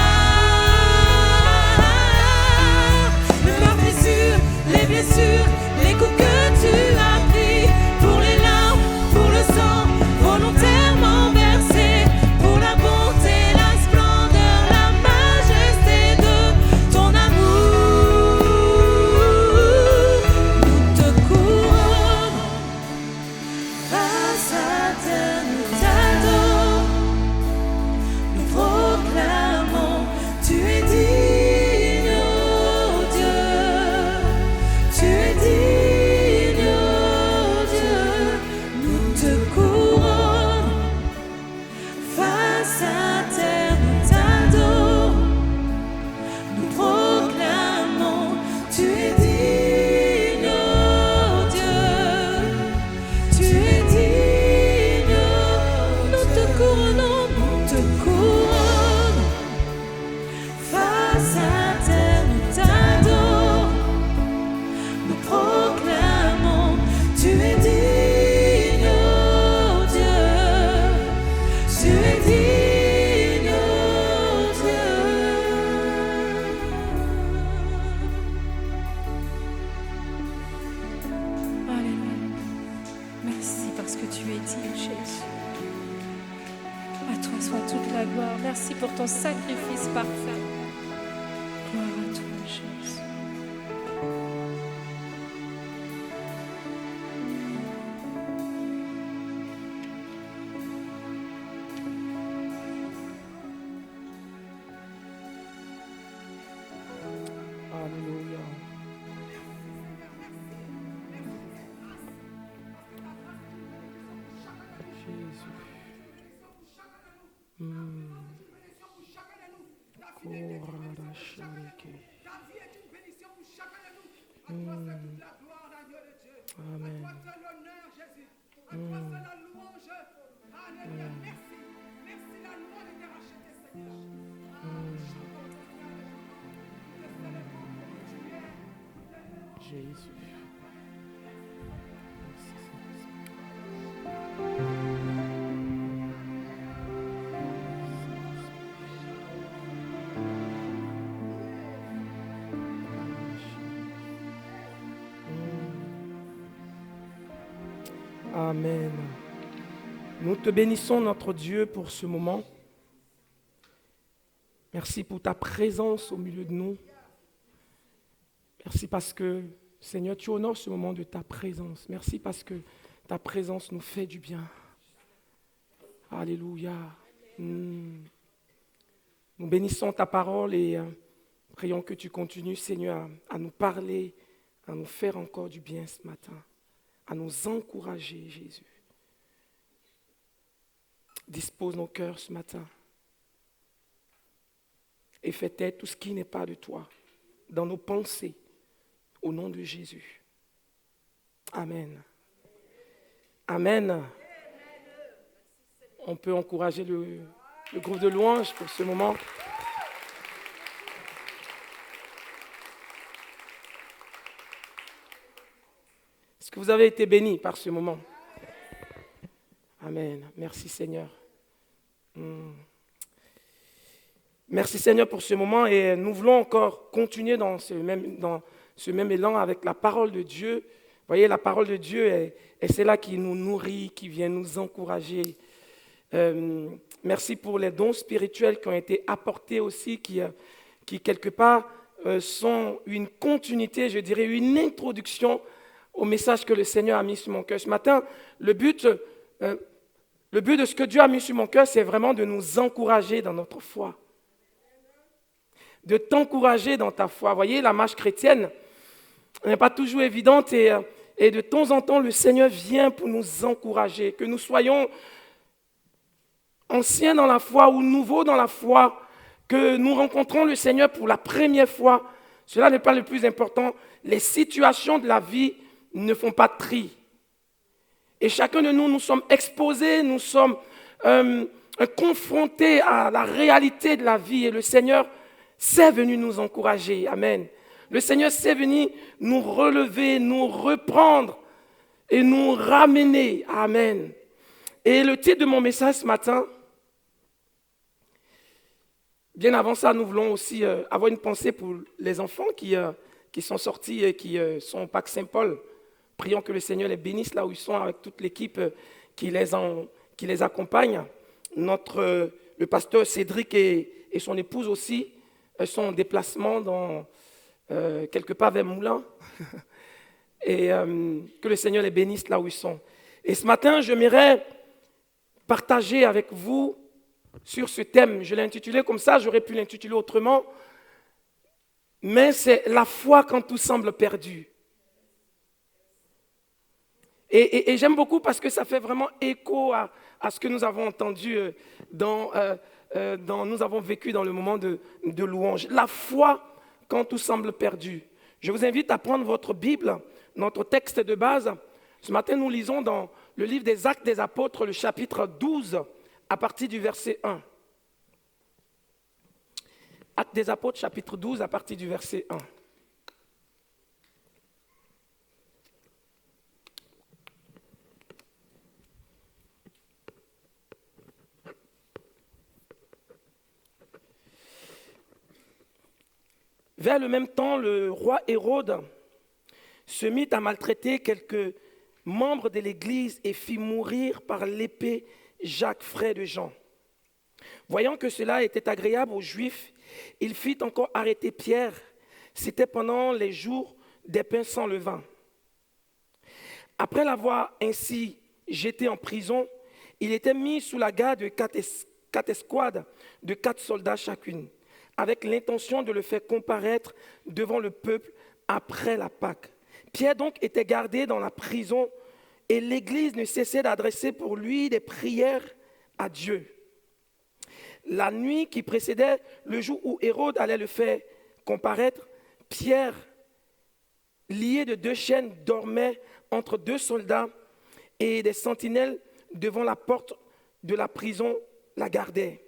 Les meurtrissures, les blessures, les coups que tu as pris, pour les larmes, pour le sang volontairement versé, pour la bonté, la splendeur, la majesté de ton amour. Nous te courons, face à terre nous t'adorons, nous proclamons, tu es digne, oh Dieu, tu es digne, oh Dieu. Nous te courons, face à terre nous t'adorons, nous proclamons, tu es digne, oh Dieu, tu es digne. Nous te couronnons, face à terre nous t'adorons, nous proclamons, tu es digne, oh Dieu, tu es digne, oh Dieu. Alléluia. Merci parce que tu es digne, Jésus. À toi soit toute la gloire. Merci pour ton sacrifice parfait. Gloire à toi, Jésus. Alléluia. Jésus. Korarashareke. Amen. Jésus. Amen. Nous te bénissons, notre Dieu, pour ce moment. Merci pour ta présence au milieu de nous. Merci parce que, Seigneur, tu honores ce moment de ta présence. Merci parce que ta présence nous fait du bien. Alléluia. Nous bénissons ta parole et prions que tu continues, Seigneur, à nous parler, à nous faire encore du bien ce matin, à nous encourager, Jésus. dispose nos cœurs ce matin. Et fais taire tout ce qui n'est pas de toi dans nos pensées, au nom de Jésus. Amen. Amen. On peut encourager le groupe de louanges pour ce moment. Est-ce que vous avez été bénis par ce moment? Amen. Merci Seigneur. Merci Seigneur pour ce moment et nous voulons encore continuer dans ce même élan avec la parole de Dieu. Vous voyez, la parole de Dieu est celle-là qui nous nourrit, qui vient nous encourager. Merci pour les dons spirituels qui ont été apportés aussi, qui quelque part sont une continuité, je dirais, une introduction au message que le Seigneur a mis sur mon cœur. Ce matin, le but de ce que Dieu a mis sur mon cœur, c'est vraiment de nous encourager dans notre foi. De t'encourager dans ta foi. Vous voyez, la marche chrétienne n'est pas toujours évidente et de temps en temps, le Seigneur vient pour nous encourager, que nous soyons anciens dans la foi ou nouveaux dans la foi, que nous rencontrons le Seigneur pour la première fois. Cela n'est pas le plus important. Les situations de la vie ne font pas tri. Et chacun de nous, nous sommes exposés, nous sommes confrontés à la réalité de la vie. Et le Seigneur s'est venu nous encourager. Amen. Le Seigneur s'est venu nous relever, nous reprendre et nous ramener. Amen. Et le titre de mon message ce matin, bien avant ça, nous voulons aussi avoir une pensée pour les enfants qui sont sortis et qui sont au Pâques Saint-Paul. Prions que le Seigneur les bénisse là où ils sont avec toute l'équipe qui les accompagne. Le pasteur Cédric et son épouse aussi sont en déplacement quelque part vers Moulins. Et que le Seigneur les bénisse là où ils sont. Et ce matin, j'aimerais partager avec vous sur ce thème. Je l'ai intitulé comme ça, j'aurais pu l'intituler autrement. Mais c'est la foi quand tout semble perdu. Et j'aime beaucoup parce que ça fait vraiment écho à ce que nous avons entendu nous avons vécu dans le moment de louange. La foi quand tout semble perdu. Je vous invite à prendre votre Bible, notre texte de base. Ce matin, nous lisons dans le livre des Actes des Apôtres, le chapitre 12, à partir du verset 1. Actes des Apôtres, chapitre 12, à partir du verset 1. Vers le même temps, le roi Hérode se mit à maltraiter quelques membres de l'Église et fit mourir par l'épée Jacques, frère de Jean. Voyant que cela était agréable aux Juifs, il fit encore arrêter Pierre. C'était pendant les jours des pains sans levain. Après l'avoir ainsi jeté en prison, il était mis sous la garde de 4 escouades de 4 soldats chacune, avec l'intention de le faire comparaître devant le peuple après la Pâque. Pierre donc était gardé dans la prison et l'Église ne cessait d'adresser pour lui des prières à Dieu. La nuit qui précédait le jour où Hérode allait le faire comparaître, Pierre, lié de 2 chaînes, dormait entre 2 soldats et des sentinelles devant la porte de la prison la gardaient.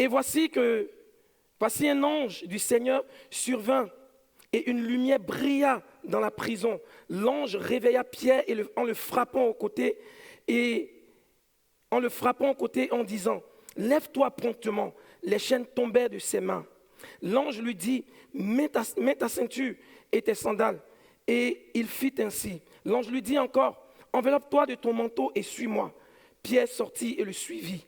Et voici un ange du Seigneur survint et une lumière brilla dans la prison. L'ange réveilla Pierre en le frappant au côté en disant « Lève-toi promptement ». Les chaînes tombèrent de ses mains. L'ange lui dit « Mets ta ceinture et tes sandales ». Et il fit ainsi. L'ange lui dit encore « Enveloppe-toi de ton manteau et suis-moi ». Pierre sortit et le suivit,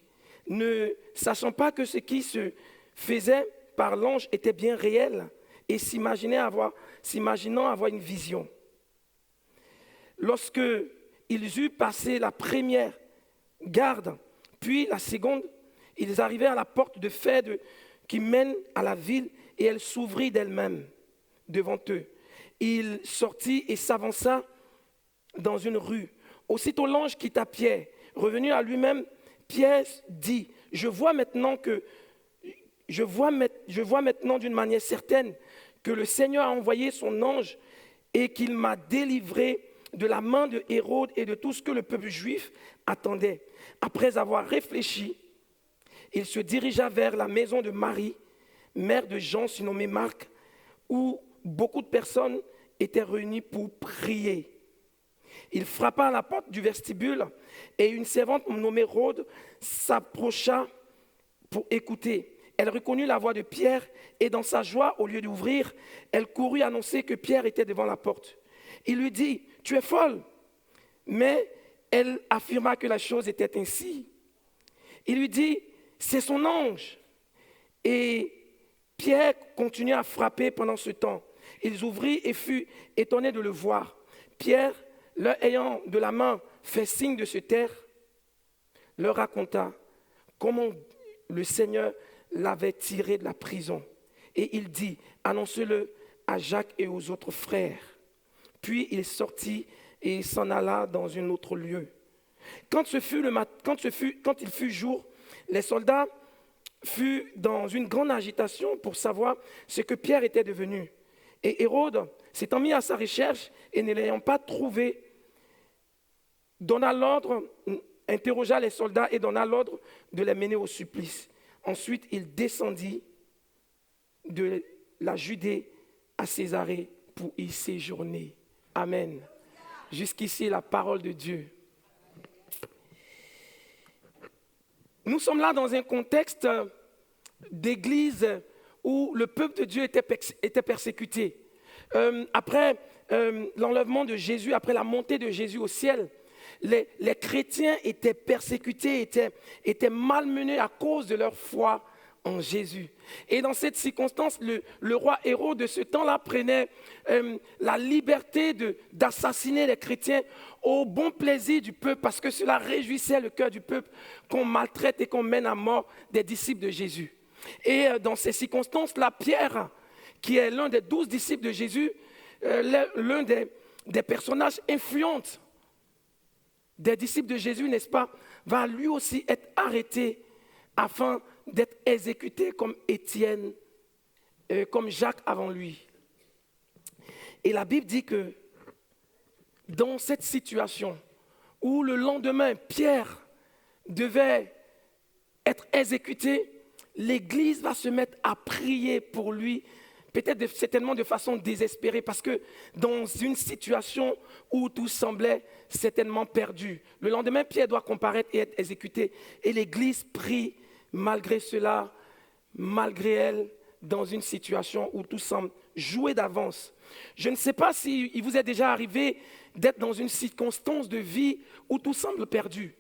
ne sachant pas que ce qui se faisait par l'ange était bien réel et s'imaginant avoir une vision. Lorsque ils eurent passé la première garde, puis la seconde, ils arrivèrent à la porte de fer qui mène à la ville et elle s'ouvrit d'elle-même devant eux. Il sortit et s'avança dans une rue. Aussitôt l'ange quitta Pierre. Revenu à lui-même, Pierre dit, je vois maintenant d'une manière certaine que le Seigneur a envoyé son ange et qu'il m'a délivré de la main de Hérode et de tout ce que le peuple juif attendait. Après avoir réfléchi, il se dirigea vers la maison de Marie, mère de Jean, surnommé Marc, où beaucoup de personnes étaient réunies pour prier. Il frappa à la porte du vestibule et une servante nommée Rhode s'approcha pour écouter. Elle reconnut la voix de Pierre et dans sa joie, au lieu d'ouvrir, elle courut annoncer que Pierre était devant la porte. Il lui dit, « Tu es folle !» Mais elle affirma que la chose était ainsi. Il lui dit, « C'est son ange !» Et Pierre continua à frapper pendant ce temps. Ils ouvrirent et fut étonné de le voir. Pierre, leur ayant de la main fait signe de se taire, leur raconta comment le Seigneur l'avait tiré de la prison. Et il dit, annoncez-le à Jacques et aux autres frères. Puis il sortit et s'en alla dans un autre lieu. Quand il fut jour, les soldats furent dans une grande agitation pour savoir ce que Pierre était devenu. Et Hérode, s'étant mis à sa recherche et ne l'ayant pas trouvé, donna l'ordre, interrogea les soldats et donna l'ordre de les mener au supplice. Ensuite, il descendit de la Judée à Césarée pour y séjourner. Amen. Jusqu'ici, la parole de Dieu. Nous sommes là dans un contexte d'église où le peuple de Dieu était persécuté. Après l'enlèvement de Jésus, après la montée de Jésus au ciel, les chrétiens étaient persécutés, étaient malmenés à cause de leur foi en Jésus. Et dans cette circonstance, le roi Hérode de ce temps-là prenait la liberté d'assassiner les chrétiens au bon plaisir du peuple, parce que cela réjouissait le cœur du peuple qu'on maltraite et qu'on mène à mort des disciples de Jésus. Et dans ces circonstances-là, Pierre, qui est l'un des 12 disciples de Jésus, l'un des personnages influents des disciples de Jésus, n'est-ce pas, va lui aussi être arrêté afin d'être exécuté comme Étienne, comme Jacques avant lui. Et la Bible dit que dans cette situation où le lendemain, Pierre devait être exécuté, l'Église va se mettre à prier pour lui, peut-être certainement de façon désespérée, parce que dans une situation où tout semblait certainement perdu. Le lendemain, Pierre doit comparaître et être exécuté. Et l'Église prie malgré cela, malgré elle, dans une situation où tout semble joué d'avance. Je ne sais pas s'il vous est déjà arrivé d'être dans une circonstance de vie où tout semble perdu,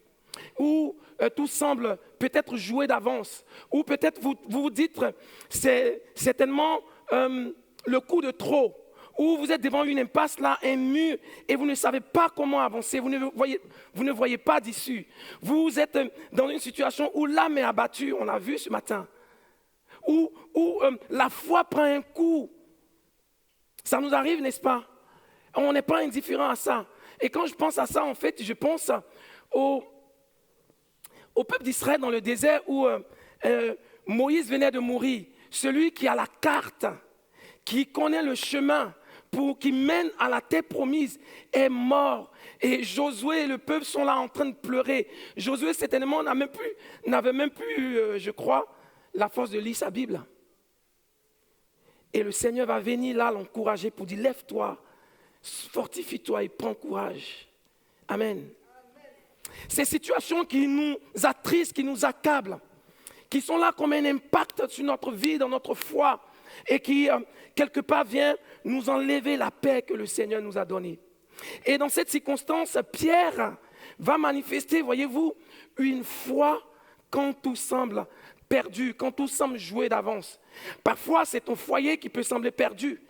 où tout semble peut-être joué d'avance, ou peut-être vous vous dites c'est certainement le coup de trop, ou vous êtes devant une impasse là, un mur, et vous ne savez pas comment avancer, vous ne voyez pas d'issue. Vous êtes dans une situation où l'âme est abattue, on l'a vu ce matin, où la foi prend un coup. Ça nous arrive, n'est-ce pas? On n'est pas indifférent à ça. Et quand je pense à ça, en fait, je pense au peuple d'Israël dans le désert où Moïse venait de mourir. Celui qui a la carte, qui connaît le chemin, qui mène à la terre promise, est mort. Et Josué et le peuple sont là en train de pleurer. Josué, certainement, n'avait même plus, je crois, la force de lire sa Bible. Et le Seigneur va venir là l'encourager pour dire, lève-toi, fortifie-toi et prends courage. Amen. Ces situations qui nous attristent, qui nous accablent, qui sont là comme un impact sur notre vie, dans notre foi, et qui, quelque part, vient nous enlever la paix que le Seigneur nous a donnée. Et dans cette circonstance, Pierre va manifester, voyez-vous, une foi quand tout semble perdu, quand tout semble joué d'avance. Parfois, c'est ton foyer qui peut sembler perdu.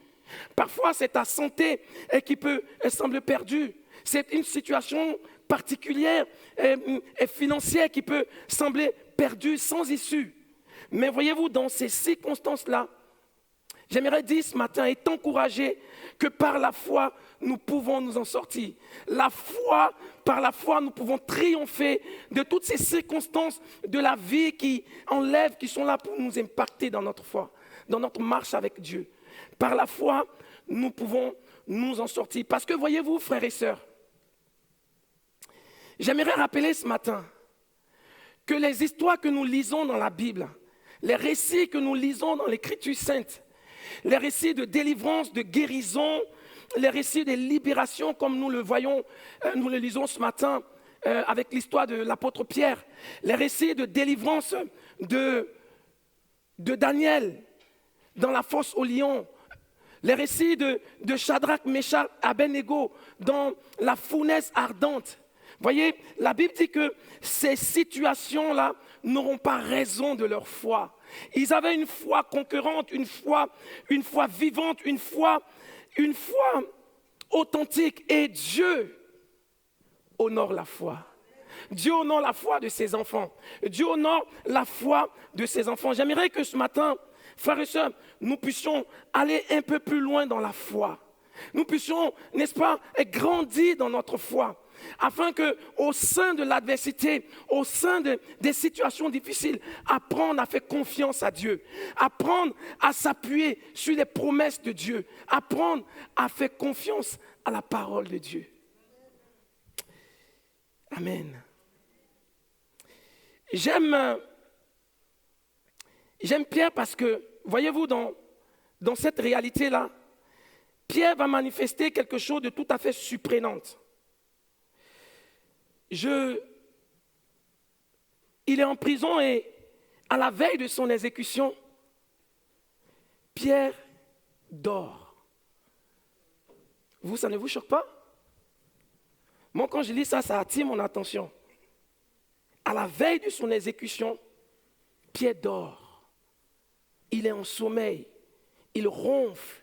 Parfois, c'est ta santé qui peut sembler perdue. C'est une situation particulière et financière qui peut sembler perdue, sans issue. Mais voyez-vous, dans ces circonstances-là, J'aimerais dire ce matin et t'encourager que par la foi, nous pouvons nous en sortir. Par la foi, nous pouvons triompher de toutes ces circonstances de la vie qui sont là pour nous impacter dans notre foi, dans notre marche avec Dieu. Par la foi, nous pouvons nous en sortir. Parce que voyez-vous, frères et sœurs, j'aimerais rappeler ce matin que les histoires que nous lisons dans la Bible, les récits que nous lisons dans l'Écriture sainte, les récits de délivrance, de guérison, les récits de libération comme nous le voyons, nous le lisons ce matin avec l'histoire de l'apôtre Pierre, les récits de délivrance de Daniel dans la fosse aux lions, les récits de Shadrach, Meshach, Abednego dans la fournaise ardente. Voyez, la Bible dit que ces situations-là n'auront pas raison de leur foi. Ils avaient une foi conquérante, une foi vivante, une foi authentique. Et Dieu honore la foi. Dieu honore la foi de ses enfants. Dieu honore la foi de ses enfants. J'aimerais que ce matin, frères et sœurs, nous puissions aller un peu plus loin dans la foi. Nous puissions, n'est-ce pas, grandir dans notre foi. Afin qu'au sein de l'adversité, au sein des situations difficiles, apprendre à faire confiance à Dieu, apprendre à s'appuyer sur les promesses de Dieu, apprendre à faire confiance à la parole de Dieu. Amen. J'aime Pierre parce que, voyez-vous, dans cette réalité-là, Pierre va manifester quelque chose de tout à fait surprenant. Il est en prison et à la veille de son exécution, Pierre dort. Vous, ça ne vous choque pas? Moi, quand je lis ça, ça attire mon attention. À la veille de son exécution, Pierre dort. Il est en sommeil. Il ronfle.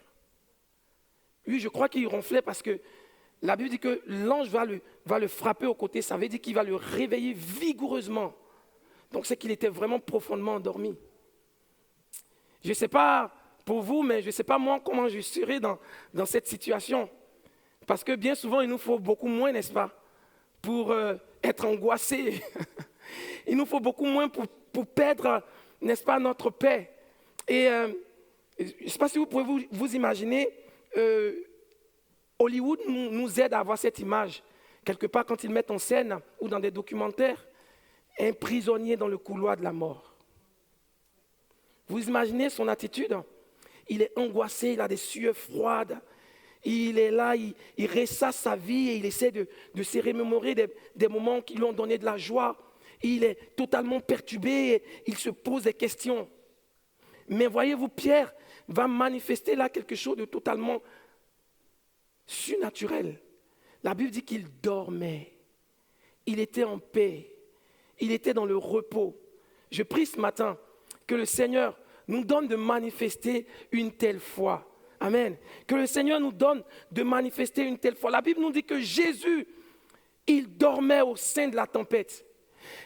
Oui, je crois qu'il ronflait parce que la Bible dit que l'ange va le frapper au côté. Ça veut dire qu'il va le réveiller vigoureusement. Donc c'est qu'il était vraiment profondément endormi. Je ne sais pas pour vous, mais je ne sais pas moi comment je serais dans cette situation. Parce que bien souvent, il nous faut beaucoup moins, n'est-ce pas, pour être angoissé. Il nous faut beaucoup moins pour perdre, n'est-ce pas, notre paix. Et je ne sais pas si vous pouvez vous imaginer... Hollywood nous aide à avoir cette image, quelque part quand ils mettent en scène ou dans des documentaires, un prisonnier dans le couloir de la mort. Vous imaginez son attitude? Il est angoissé, il a des sueurs froides, il est là, il ressasse sa vie et il essaie de se remémorer des moments qui lui ont donné de la joie. Il est totalement perturbé, et il se pose des questions. Mais voyez-vous, Pierre va manifester là quelque chose de totalement surnaturel. La Bible dit qu'il dormait. Il était en paix. Il était dans le repos. Je prie ce matin que le Seigneur nous donne de manifester une telle foi. Amen. Que le Seigneur nous donne de manifester une telle foi. La Bible nous dit que Jésus, il dormait au sein de la tempête.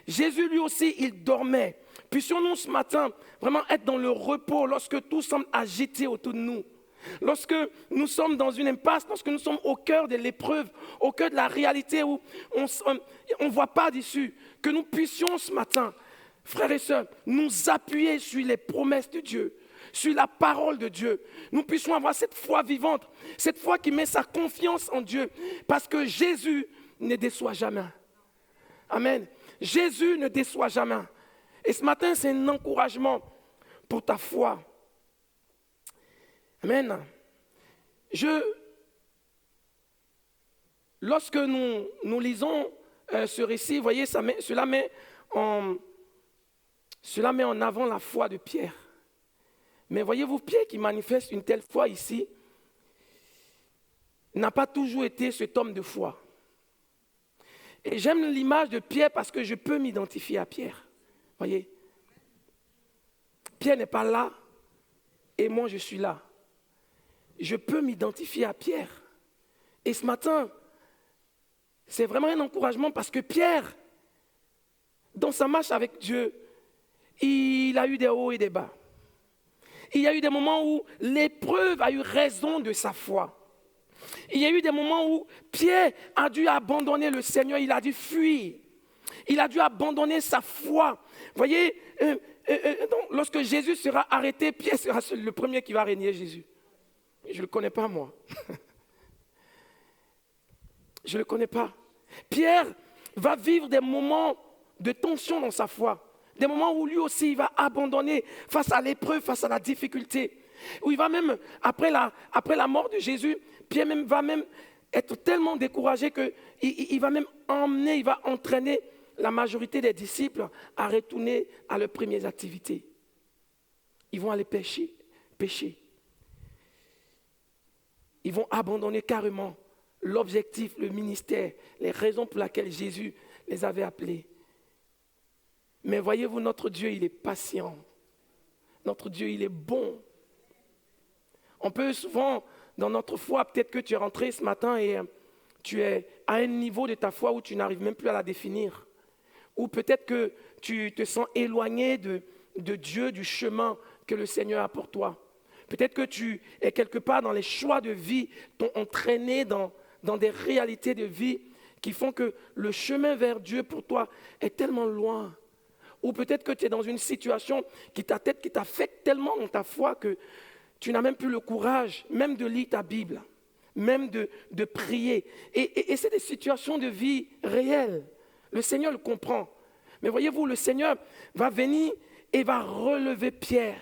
Jésus lui aussi, il dormait. Puissions-nous ce matin vraiment être dans le repos lorsque tout semble agité autour de nous. Lorsque nous sommes dans une impasse, lorsque nous sommes au cœur de l'épreuve, au cœur de la réalité où on ne voit pas d'issue, que nous puissions ce matin, frères et sœurs, nous appuyer sur les promesses de Dieu, sur la parole de Dieu. Nous puissions avoir cette foi vivante, cette foi qui met sa confiance en Dieu, parce que Jésus ne déçoit jamais. Amen. Jésus ne déçoit jamais. Et ce matin, c'est un encouragement pour ta foi. Amen. Lorsque nous lisons ce récit, vous voyez, cela met en avant la foi de Pierre. Mais voyez-vous, Pierre qui manifeste une telle foi ici, n'a pas toujours été cet homme de foi. Et j'aime l'image de Pierre parce que je peux m'identifier à Pierre. Voyez, Pierre n'est pas là et moi je suis là. Je peux m'identifier à Pierre. Et ce matin, c'est vraiment un encouragement parce que Pierre, dans sa marche avec Dieu, il a eu des hauts et des bas. il y a eu des moments où l'épreuve a eu raison de sa foi. Il y a eu des moments où Pierre a dû abandonner le Seigneur, il a dû fuir. Il a dû abandonner sa foi. Vous voyez, lorsque Jésus sera arrêté, Pierre sera le premier qui va régner Jésus. Je ne le connais pas, moi. Je ne le connais pas. Pierre va vivre des moments de tension dans sa foi. Des moments où lui aussi, il va abandonner face à l'épreuve, face à la difficulté. Où il va même, après la mort de Jésus, Pierre va même être tellement découragé qu'il va même emmener, il va entraîner la majorité des disciples à retourner à leurs premières activités. Ils vont aller pécher. Ils vont abandonner carrément l'objectif, le ministère, les raisons pour lesquelles Jésus les avait appelés. Mais voyez-vous, notre Dieu, il est patient. Notre Dieu, il est bon. On peut souvent, dans notre foi, peut-être que tu es rentré ce matin et tu es à un niveau de ta foi où tu n'arrives même plus à la définir. Ou peut-être que tu te sens éloigné de Dieu, du chemin que le Seigneur a pour toi. Peut-être que tu es quelque part dans les choix de vie, t'ont entraîné dans des réalités de vie qui font que le chemin vers Dieu pour toi est tellement loin. Ou peut-être que tu es dans une situation qui t'affecte tellement dans ta foi que tu n'as même plus le courage, même de lire ta Bible, même de prier. Et c'est des situations de vie réelles. Le Seigneur le comprend. Mais voyez-vous, le Seigneur va venir et va relever Pierre,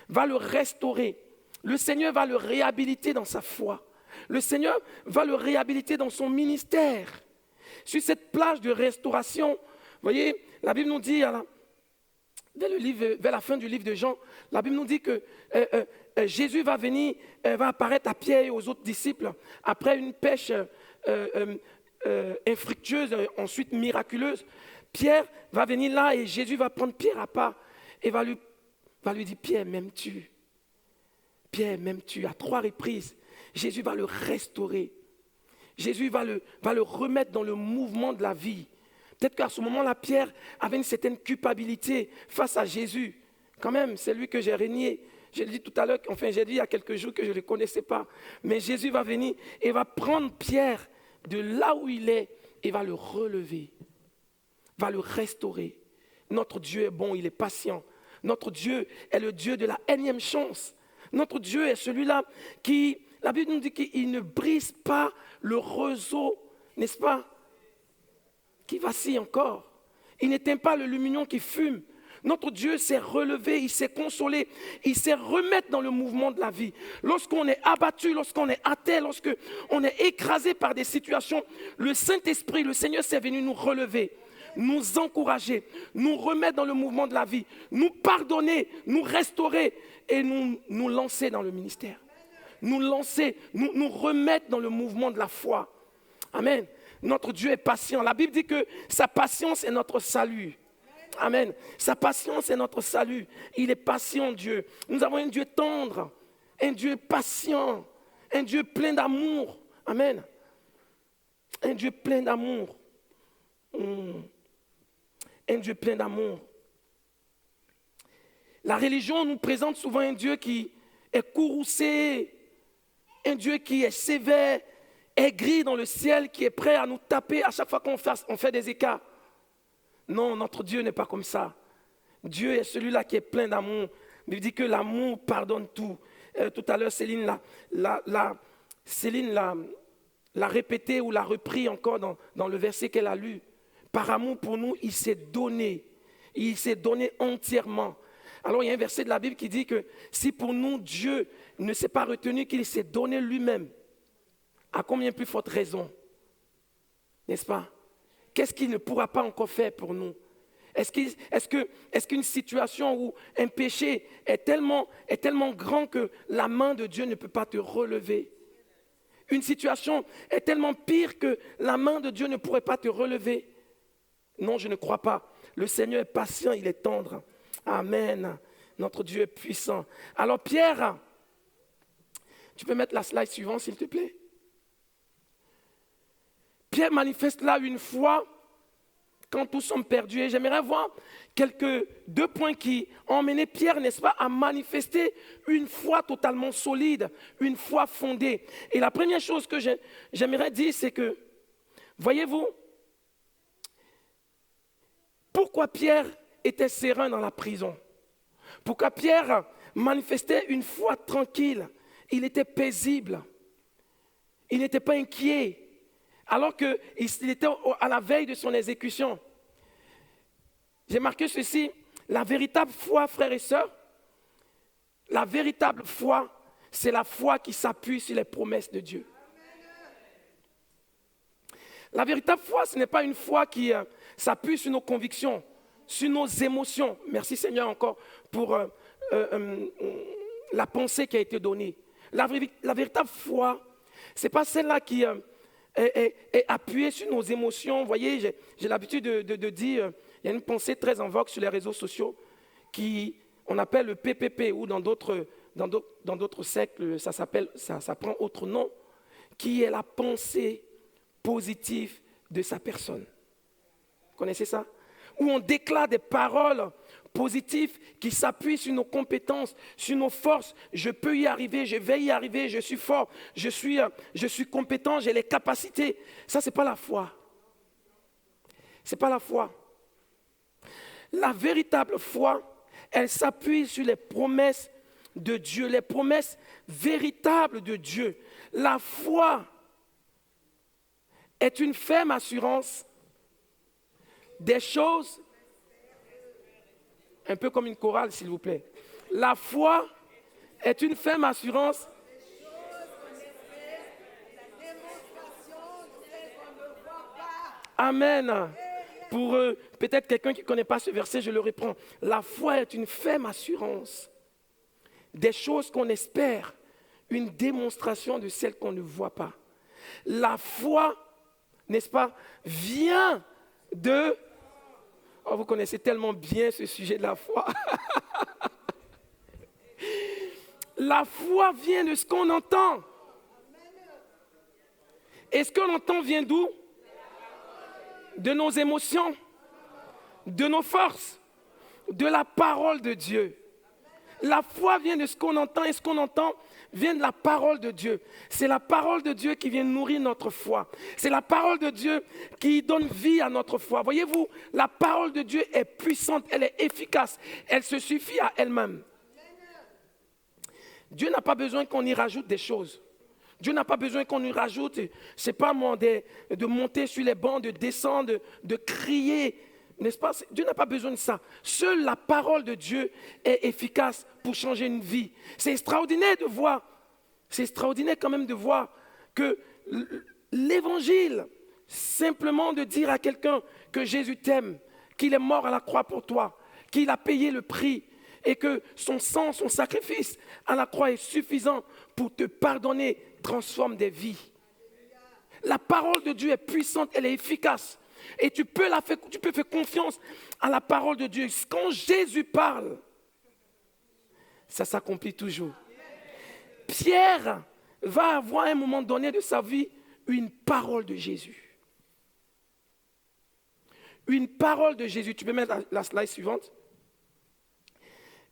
va le restaurer. Le Seigneur va le réhabiliter dans sa foi. Le Seigneur va le réhabiliter dans son ministère. Sur cette plage de restauration, vous voyez, la Bible nous dit, vers la fin du livre de Jean, la Bible nous dit que Jésus va venir, va apparaître à Pierre et aux autres disciples après une pêche infructueuse, ensuite miraculeuse. Pierre va venir là et Jésus va prendre Pierre à part et va lui dire, Pierre, m'aimes-tu? Pierre, m'aimes-tu? À 3 reprises, Jésus va le restaurer. Jésus va le remettre dans le mouvement de la vie. Peut-être qu'à ce moment-là, Pierre avait une certaine culpabilité face à Jésus. Quand même, c'est lui que j'ai régné. Je l'ai dit tout à l'heure, enfin j'ai dit il y a quelques jours que je ne le connaissais pas. Mais Jésus va venir et va prendre Pierre de là où il est et va le relever, va le restaurer. Notre Dieu est bon, il est patient. Notre Dieu est le Dieu de la énième chance. Notre Dieu est celui-là qui, la Bible nous dit qu'il ne brise pas le roseau, n'est-ce pas, qui vacille encore. Il n'éteint pas le lumignon qui fume. Notre Dieu s'est relevé, il s'est consolé, il s'est remettre dans le mouvement de la vie. Lorsqu'on est abattu, lorsqu'on est à terre, lorsqu'on est écrasé par des situations, le Saint-Esprit, le Seigneur s'est venu nous relever, nous encourager, nous remettre dans le mouvement de la vie, nous pardonner, nous restaurer et nous lancer dans le ministère. Nous lancer, nous remettre dans le mouvement de la foi. Amen. Notre Dieu est patient. La Bible dit que sa patience est notre salut. Amen. Sa patience est notre salut. Il est patient, Dieu. Nous avons un Dieu tendre, un Dieu patient, un Dieu plein d'amour. Amen. Un Dieu plein d'amour. Un Dieu plein d'amour. La religion nous présente souvent un Dieu qui est courroucé, un Dieu qui est sévère, aigri dans le ciel, qui est prêt à nous taper à chaque fois qu'on fait des écarts. Non, notre Dieu n'est pas comme ça. Dieu est celui-là qui est plein d'amour. Il dit que l'amour pardonne tout. Tout à l'heure, Céline l'a répété ou l'a repris encore dans le verset qu'elle a lu. Par amour pour nous, il s'est donné. Il s'est donné entièrement. Alors, il y a un verset de la Bible qui dit que si pour nous, Dieu ne s'est pas retenu, qu'il s'est donné lui-même, à combien plus forte raison, n'est-ce pas? Qu'est-ce qu'il ne pourra pas encore faire pour nous? Est-ce qu'une situation où un péché est tellement grand que la main de Dieu ne peut pas te relever? Une situation est tellement pire que la main de Dieu ne pourrait pas te relever? Non, je ne crois pas. Le Seigneur est patient, il est tendre. Amen. Notre Dieu est puissant. Alors Pierre, tu peux mettre la slide suivante s'il te plaît? Pierre manifeste là une foi quand tous sommes perdus. Et j'aimerais voir deux points qui ont emmené Pierre, n'est-ce pas, à manifester une foi totalement solide, une foi fondée. Et la première chose que j'aimerais dire, c'est que, voyez-vous, pourquoi Pierre était serein dans la prison? Pourquoi Pierre manifestait une foi tranquille? Il était paisible. Il n'était pas inquiet. Alors qu'il était à la veille de son exécution. J'ai marqué ceci, la véritable foi, frères et sœurs, la véritable foi, c'est la foi qui s'appuie sur les promesses de Dieu. La véritable foi, ce n'est pas une foi qui s'appuie sur nos convictions, sur nos émotions. Merci Seigneur encore pour la pensée qui a été donnée. La véritable foi, ce n'est pas celle-là qui est appuyée sur nos émotions. Vous voyez, j'ai l'habitude de dire, il y a une pensée très en vogue sur les réseaux sociaux qu'on appelle le PPP, ou dans d'autres sectes, ça prend autre nom, qui est la pensée positive de sa personne. Vous connaissez ça? Où on déclare des paroles positives qui s'appuient sur nos compétences, sur nos forces. Je peux y arriver, je vais y arriver, je suis fort, je suis compétent, j'ai les capacités. Ça, ce n'est pas la foi. Ce n'est pas la foi. La véritable foi, elle s'appuie sur les promesses de Dieu, les promesses véritables de Dieu. La foi est une ferme assurance des choses, un peu comme une chorale, s'il vous plaît. La foi est une ferme assurance. Amen. Pour peut-être quelqu'un qui ne connaît pas ce verset, je le reprends. La foi est une ferme assurance des choses qu'on espère, une démonstration de celles qu'on ne voit pas. La foi, n'est-ce pas, vient de... Oh, vous connaissez tellement bien ce sujet de la foi. La foi vient de ce qu'on entend. Et ce qu'on entend vient d'où? De nos émotions, de nos forces, de la parole de Dieu. La foi vient de ce qu'on entend, et ce qu'on entend vient de la parole de Dieu. C'est la parole de Dieu qui vient nourrir notre foi. C'est la parole de Dieu qui donne vie à notre foi. Voyez-vous, la parole de Dieu est puissante, elle est efficace, elle se suffit à elle-même. Dieu n'a pas besoin qu'on y rajoute des choses. Dieu n'a pas besoin qu'on y rajoute, c'est pas moi, de monter sur les bancs, de descendre, de crier. N'est-ce pas? Dieu n'a pas besoin de ça. Seule la parole de Dieu est efficace pour changer une vie. C'est extraordinaire de voir, c'est extraordinaire quand même de voir que l'évangile, simplement de dire à quelqu'un que Jésus t'aime, qu'il est mort à la croix pour toi, qu'il a payé le prix et que son sang, son sacrifice à la croix est suffisant pour te pardonner, transforme des vies. La parole de Dieu est puissante, elle est efficace. Et tu peux faire confiance à la parole de Dieu. Quand Jésus parle, ça s'accomplit toujours. Pierre va avoir à un moment donné de sa vie une parole de Jésus. Une parole de Jésus. Tu peux mettre la slide suivante.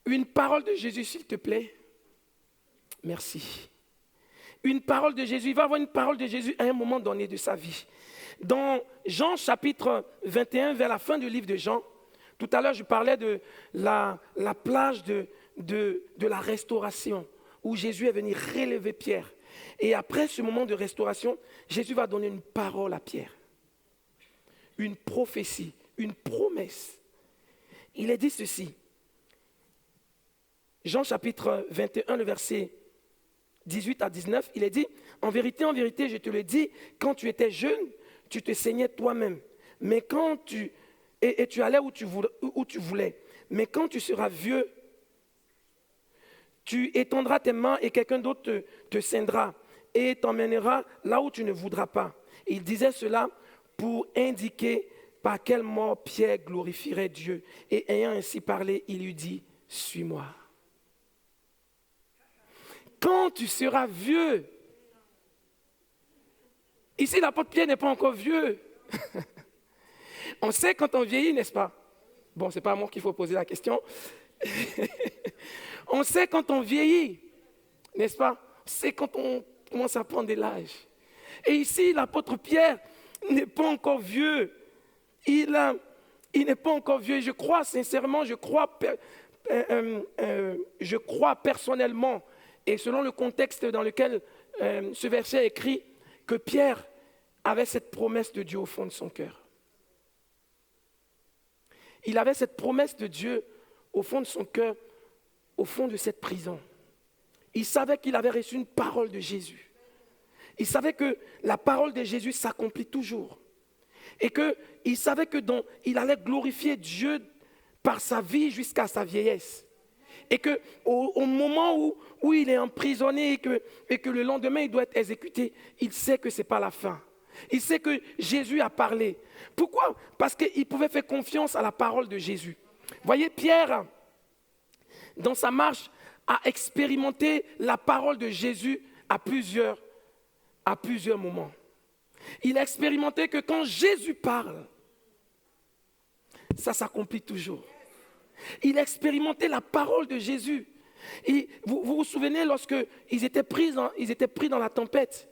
Une parole de Jésus, s'il te plaît. Merci. Une parole de Jésus. Il va avoir une parole de Jésus à un moment donné de sa vie. Dans Jean chapitre 21, vers la fin du livre de Jean, tout à l'heure je parlais de la plage de la restauration, où Jésus est venu relever Pierre. Et après ce moment de restauration, Jésus va donner une parole à Pierre. Une prophétie, une promesse. Il est dit ceci. Jean chapitre 21, le verset 18 à 19, il est dit, en vérité, je te le dis, quand tu étais jeune, tu te saignais toi-même. Mais quand tu allais où tu voulais. Mais quand tu seras vieux, tu étendras tes mains et quelqu'un d'autre te ceindra et t'emmènera là où tu ne voudras pas. Il disait cela pour indiquer par quelle mort Pierre glorifierait Dieu. Et ayant ainsi parlé, il lui dit, suis-moi. Quand tu seras vieux, ici l'apôtre Pierre n'est pas encore vieux, On sait quand on vieillit, n'est-ce pas? Bon, ce n'est pas à moi qu'il faut poser la question. On sait quand on vieillit, n'est-ce pas? C'est quand on commence à prendre de l'âge. Et ici, l'apôtre Pierre n'est pas encore vieux. Il n'est pas encore vieux. Je crois sincèrement, je crois personnellement, et selon le contexte dans lequel ce verset est écrit, que Pierre avait cette promesse de Dieu au fond de son cœur. Il avait cette promesse de Dieu au fond de son cœur, au fond de cette prison. Il savait qu'il avait reçu une parole de Jésus. Il savait que la parole de Jésus s'accomplit toujours. Et qu'il savait qu'il allait glorifier Dieu par sa vie jusqu'à sa vieillesse. Et qu'au moment où il est emprisonné et que le lendemain il doit être exécuté, il sait que ce n'est pas la fin. Il sait que Jésus a parlé. Pourquoi? Parce qu'il pouvait faire confiance à la parole de Jésus. Voyez, Pierre, dans sa marche, a expérimenté la parole de Jésus à plusieurs moments. Il a expérimenté que quand Jésus parle, ça s'accomplit toujours. Il a expérimenté la parole de Jésus. Vous vous souvenez lorsqu'ils étaient pris dans la tempête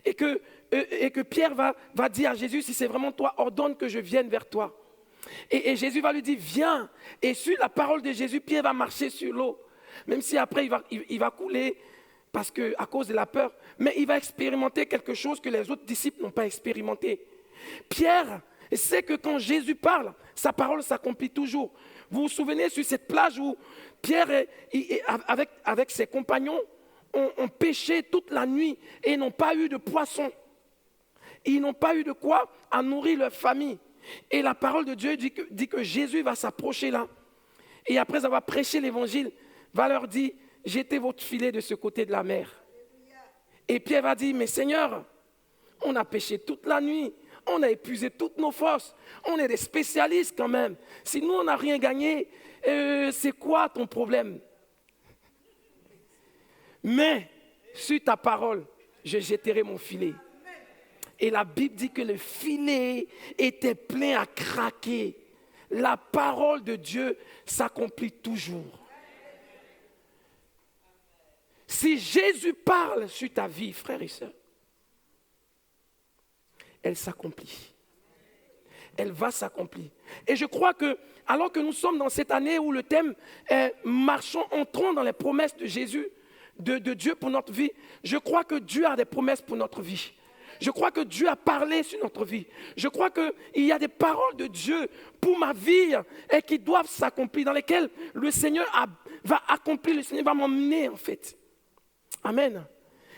et que Pierre va dire à Jésus, si c'est vraiment toi, ordonne que je vienne vers toi. Et Jésus va lui dire, viens. Et sur la parole de Jésus, Pierre va marcher sur l'eau. Même si après il va couler à cause de la peur. Mais il va expérimenter quelque chose que les autres disciples n'ont pas expérimenté. Pierre sait que quand Jésus parle, sa parole s'accomplit toujours. Vous vous souvenez sur cette plage où Pierre avec ses compagnons ont pêché toute la nuit et n'ont pas eu de poisson. Ils n'ont pas eu de quoi à nourrir leur famille. Et la parole de Dieu dit que Jésus va s'approcher là. Et après avoir prêché l'évangile, va leur dire, jetez votre filet de ce côté de la mer. Et Pierre va dire, mais Seigneur, on a pêché toute la nuit. On a épuisé toutes nos forces. On est des spécialistes quand même. Si nous, on n'a rien gagné, c'est quoi ton problème? Mais, sur ta parole, je jetterai mon filet. Et la Bible dit que le filet était plein à craquer. La parole de Dieu s'accomplit toujours. Si Jésus parle sur ta vie, frères et sœurs, elle s'accomplit. Elle va s'accomplir. Et je crois que, alors que nous sommes dans cette année où le thème est « Marchons, entrons dans les promesses de Jésus, de Dieu pour notre vie », je crois que Dieu a des promesses pour notre vie. Je crois que Dieu a parlé sur notre vie. Je crois qu'il y a des paroles de Dieu pour ma vie et qui doivent s'accomplir, dans lesquelles le Seigneur va accomplir, le Seigneur va m'emmener en fait. Amen.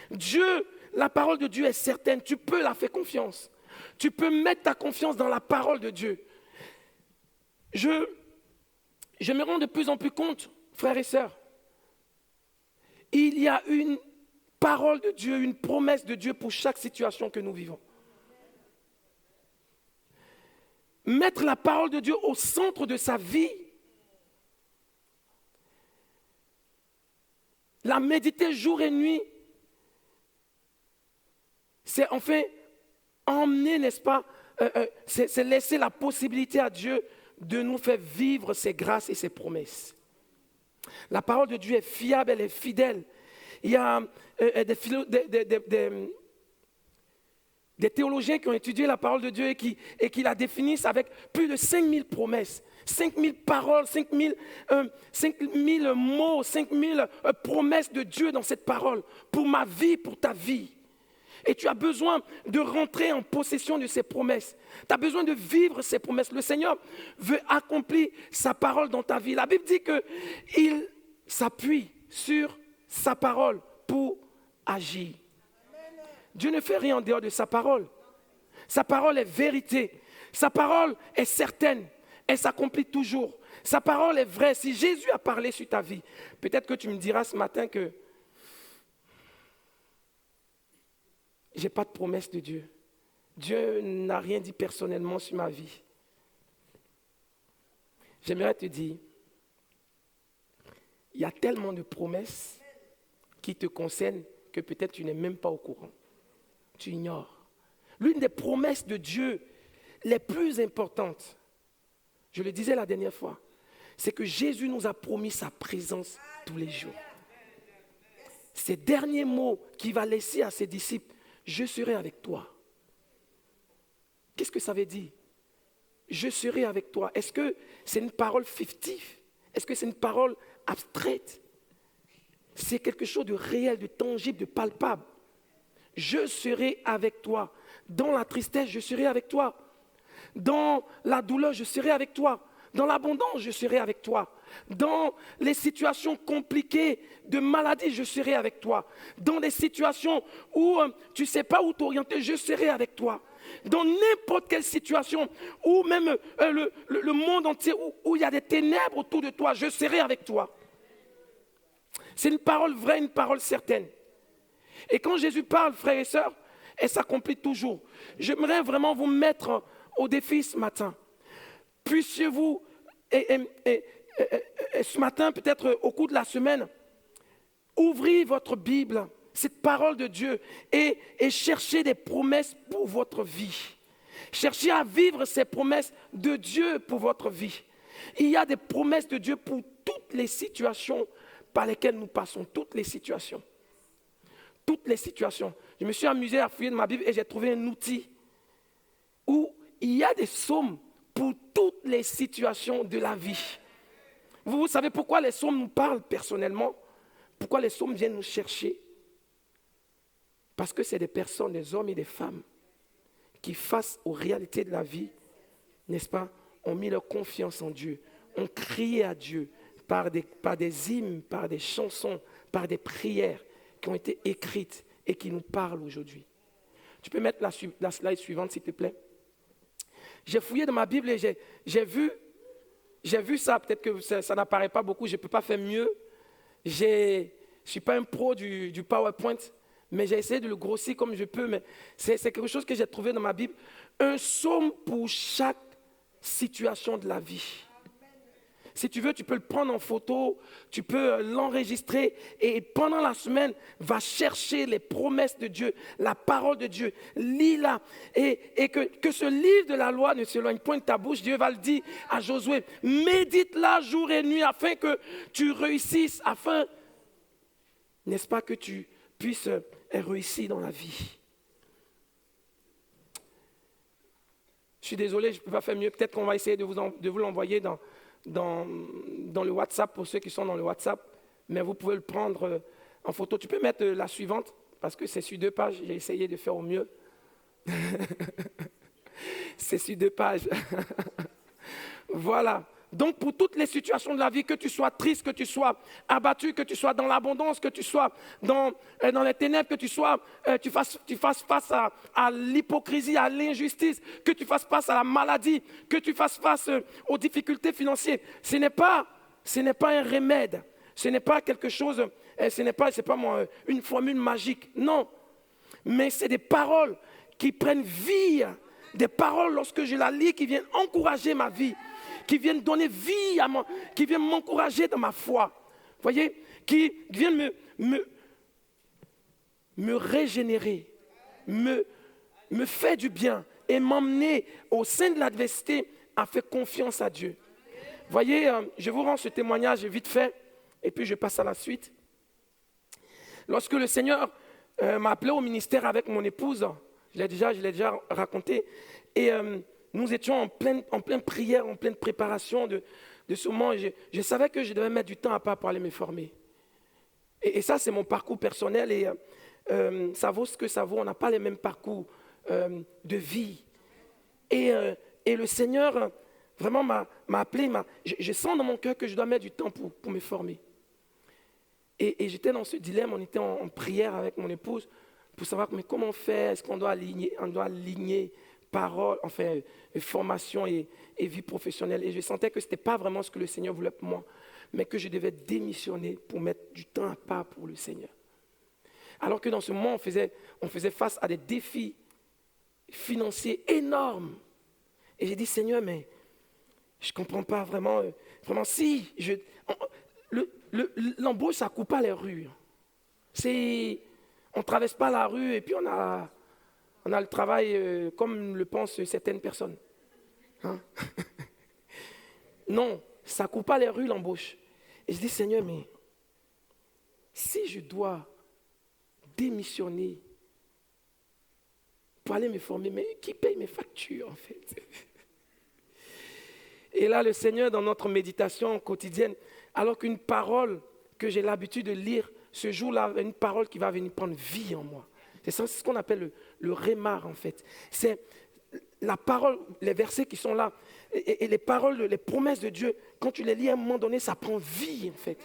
Dieu, la parole de Dieu est certaine, tu peux la faire confiance. Tu peux mettre ta confiance dans la parole de Dieu. Je me rends de plus en plus compte, frères et sœurs, il y a une parole de Dieu, une promesse de Dieu pour chaque situation que nous vivons. Mettre la parole de Dieu au centre de sa vie, la méditer jour et nuit, c'est enfin emmener, n'est-ce pas, c'est laisser la possibilité à Dieu de nous faire vivre ses grâces et ses promesses. La parole de Dieu est fiable, elle est fidèle. Il y a des théologiens qui ont étudié la parole de Dieu et qui la définissent avec plus de 5000 promesses, 5000 paroles, 5000 mots, 5000 promesses de Dieu dans cette parole, pour ma vie, pour ta vie. Et tu as besoin de rentrer en possession de ces promesses. Tu as besoin de vivre ces promesses. Le Seigneur veut accomplir sa parole dans ta vie. La Bible dit qu'il s'appuie sur sa parole pour agir. Dieu ne fait rien en dehors de sa parole. Sa parole est vérité. Sa parole est certaine. Elle s'accomplit toujours. Sa parole est vraie. Si Jésus a parlé sur ta vie, peut-être que tu me diras ce matin que je n'ai pas de promesse de Dieu. Dieu n'a rien dit personnellement sur ma vie. J'aimerais te dire, il y a tellement de promesses qui te concernent que peut-être tu n'es même pas au courant. Tu ignores. L'une des promesses de Dieu les plus importantes, je le disais la dernière fois, c'est que Jésus nous a promis sa présence tous les jours. Ces derniers mots qu'il va laisser à ses disciples, je serai avec toi. Qu'est-ce que ça veut dire? Je serai avec toi. Est-ce que c'est une parole fictive? Est-ce que c'est une parole abstraite? C'est quelque chose de réel, de tangible, de palpable. Je serai avec toi. Dans la tristesse, je serai avec toi. Dans la douleur, je serai avec toi. Dans l'abondance, je serai avec toi. Dans les situations compliquées de maladie, je serai avec toi. Dans les situations où tu ne sais pas où t'orienter, je serai avec toi. Dans n'importe quelle situation, ou même le monde entier, où il y a des ténèbres autour de toi, je serai avec toi. C'est une parole vraie, une parole certaine. Et quand Jésus parle, frères et sœurs, elle s'accomplit toujours. J'aimerais vraiment vous mettre au défi ce matin. Puissiez-vous, ce matin, peut-être au cours de la semaine, ouvrir votre Bible, cette parole de Dieu, et chercher des promesses pour votre vie. Cherchez à vivre ces promesses de Dieu pour votre vie. Il y a des promesses de Dieu pour toutes les situations par lesquelles nous passons, toutes les situations. Toutes les situations. Je me suis amusé à fouiller dans ma Bible et j'ai trouvé un outil où il y a des psaumes pour toutes les situations de la vie. Vous savez pourquoi les psaumes nous parlent personnellement? Pourquoi les psaumes viennent nous chercher? Parce que c'est des personnes, des hommes et des femmes qui, face aux réalités de la vie, n'est-ce pas, ont mis leur confiance en Dieu, ont crié à Dieu par des hymnes, par des chansons, par des prières qui ont été écrites et qui nous parlent aujourd'hui. Tu peux mettre la slide suivante, s'il te plaît. J'ai fouillé dans ma Bible et j'ai vu ça. Peut-être que ça n'apparaît pas beaucoup, je ne peux pas faire mieux. Je ne suis pas un pro du PowerPoint, mais j'ai essayé de le grossir comme je peux. Mais c'est quelque chose que j'ai trouvé dans ma Bible. Un psaume pour chaque situation de la vie. Si tu veux, tu peux le prendre en photo, tu peux l'enregistrer et pendant la semaine, va chercher les promesses de Dieu, la parole de Dieu, lis-la et que ce livre de la loi ne s'éloigne point de ta bouche. Dieu va le dire à Josué, médite-la jour et nuit afin que tu réussisses, afin, n'est-ce pas, que tu puisses réussir dans la vie. Je suis désolé, je ne peux pas faire mieux. Peut-être qu'on va essayer de vous l'envoyer dans le WhatsApp pour ceux qui sont dans le WhatsApp, mais vous pouvez le prendre en photo. Tu peux mettre la suivante, parce que c'est sur 2 pages. J'ai essayé de faire au mieux. C'est sur 2 pages. Voilà. Donc pour toutes les situations de la vie, que tu sois triste, que tu sois abattu, que tu sois dans l'abondance, que tu sois dans les ténèbres, que tu fasses face à l'hypocrisie, à l'injustice, que tu fasses face à la maladie, que tu fasses face aux difficultés financières. Ce n'est pas un remède, ce n'est pas quelque chose, c'est pas une formule magique, non. Mais c'est des paroles qui prennent vie, des paroles lorsque je la lis qui viennent encourager ma vie, qui viennent donner vie qui viennent m'encourager dans ma foi. Vous voyez, qui viennent me régénérer, me faire du bien et m'emmener au sein de l'adversité à faire confiance à Dieu. Vous voyez, je vous rends ce témoignage vite fait et puis je passe à la suite. Lorsque le Seigneur m'a appelé au ministère avec mon épouse, je l'ai déjà raconté, et nous étions en pleine prière, en pleine préparation de ce moment. Je savais que je devais mettre du temps à part pour aller me former. Et ça, c'est mon parcours personnel. Et ça vaut ce que ça vaut. On n'a pas les mêmes parcours de vie. Et le Seigneur vraiment m'a appelé. Je sens dans mon cœur que je dois mettre du temps pour me former. Et j'étais dans ce dilemme. On était en prière avec mon épouse pour savoir mais comment faire. Est-ce qu'on doit aligner parole, enfin, formation et vie professionnelle. Et je sentais que ce n'était pas vraiment ce que le Seigneur voulait pour moi, mais que je devais démissionner pour mettre du temps à part pour le Seigneur. Alors que dans ce moment, on faisait face à des défis financiers énormes. Et j'ai dit, Seigneur, mais je ne comprends pas vraiment si, l'embauche, ça ne coupe pas les rues. On ne traverse pas la rue et puis on a le travail comme le pensent certaines personnes. Hein? Non, ça ne court pas les rues, l'embauche. Et je dis, Seigneur, mais si je dois démissionner pour aller me former, mais qui paye mes factures en fait? Et là, le Seigneur, dans notre méditation quotidienne, alors qu'une parole que j'ai l'habitude de lire, ce jour-là, une parole qui va venir prendre vie en moi. C'est ça, c'est ce qu'on appelle le rémar en fait. C'est la parole, les versets qui sont là, et les paroles, les promesses de Dieu, quand tu les lis à un moment donné, ça prend vie en fait.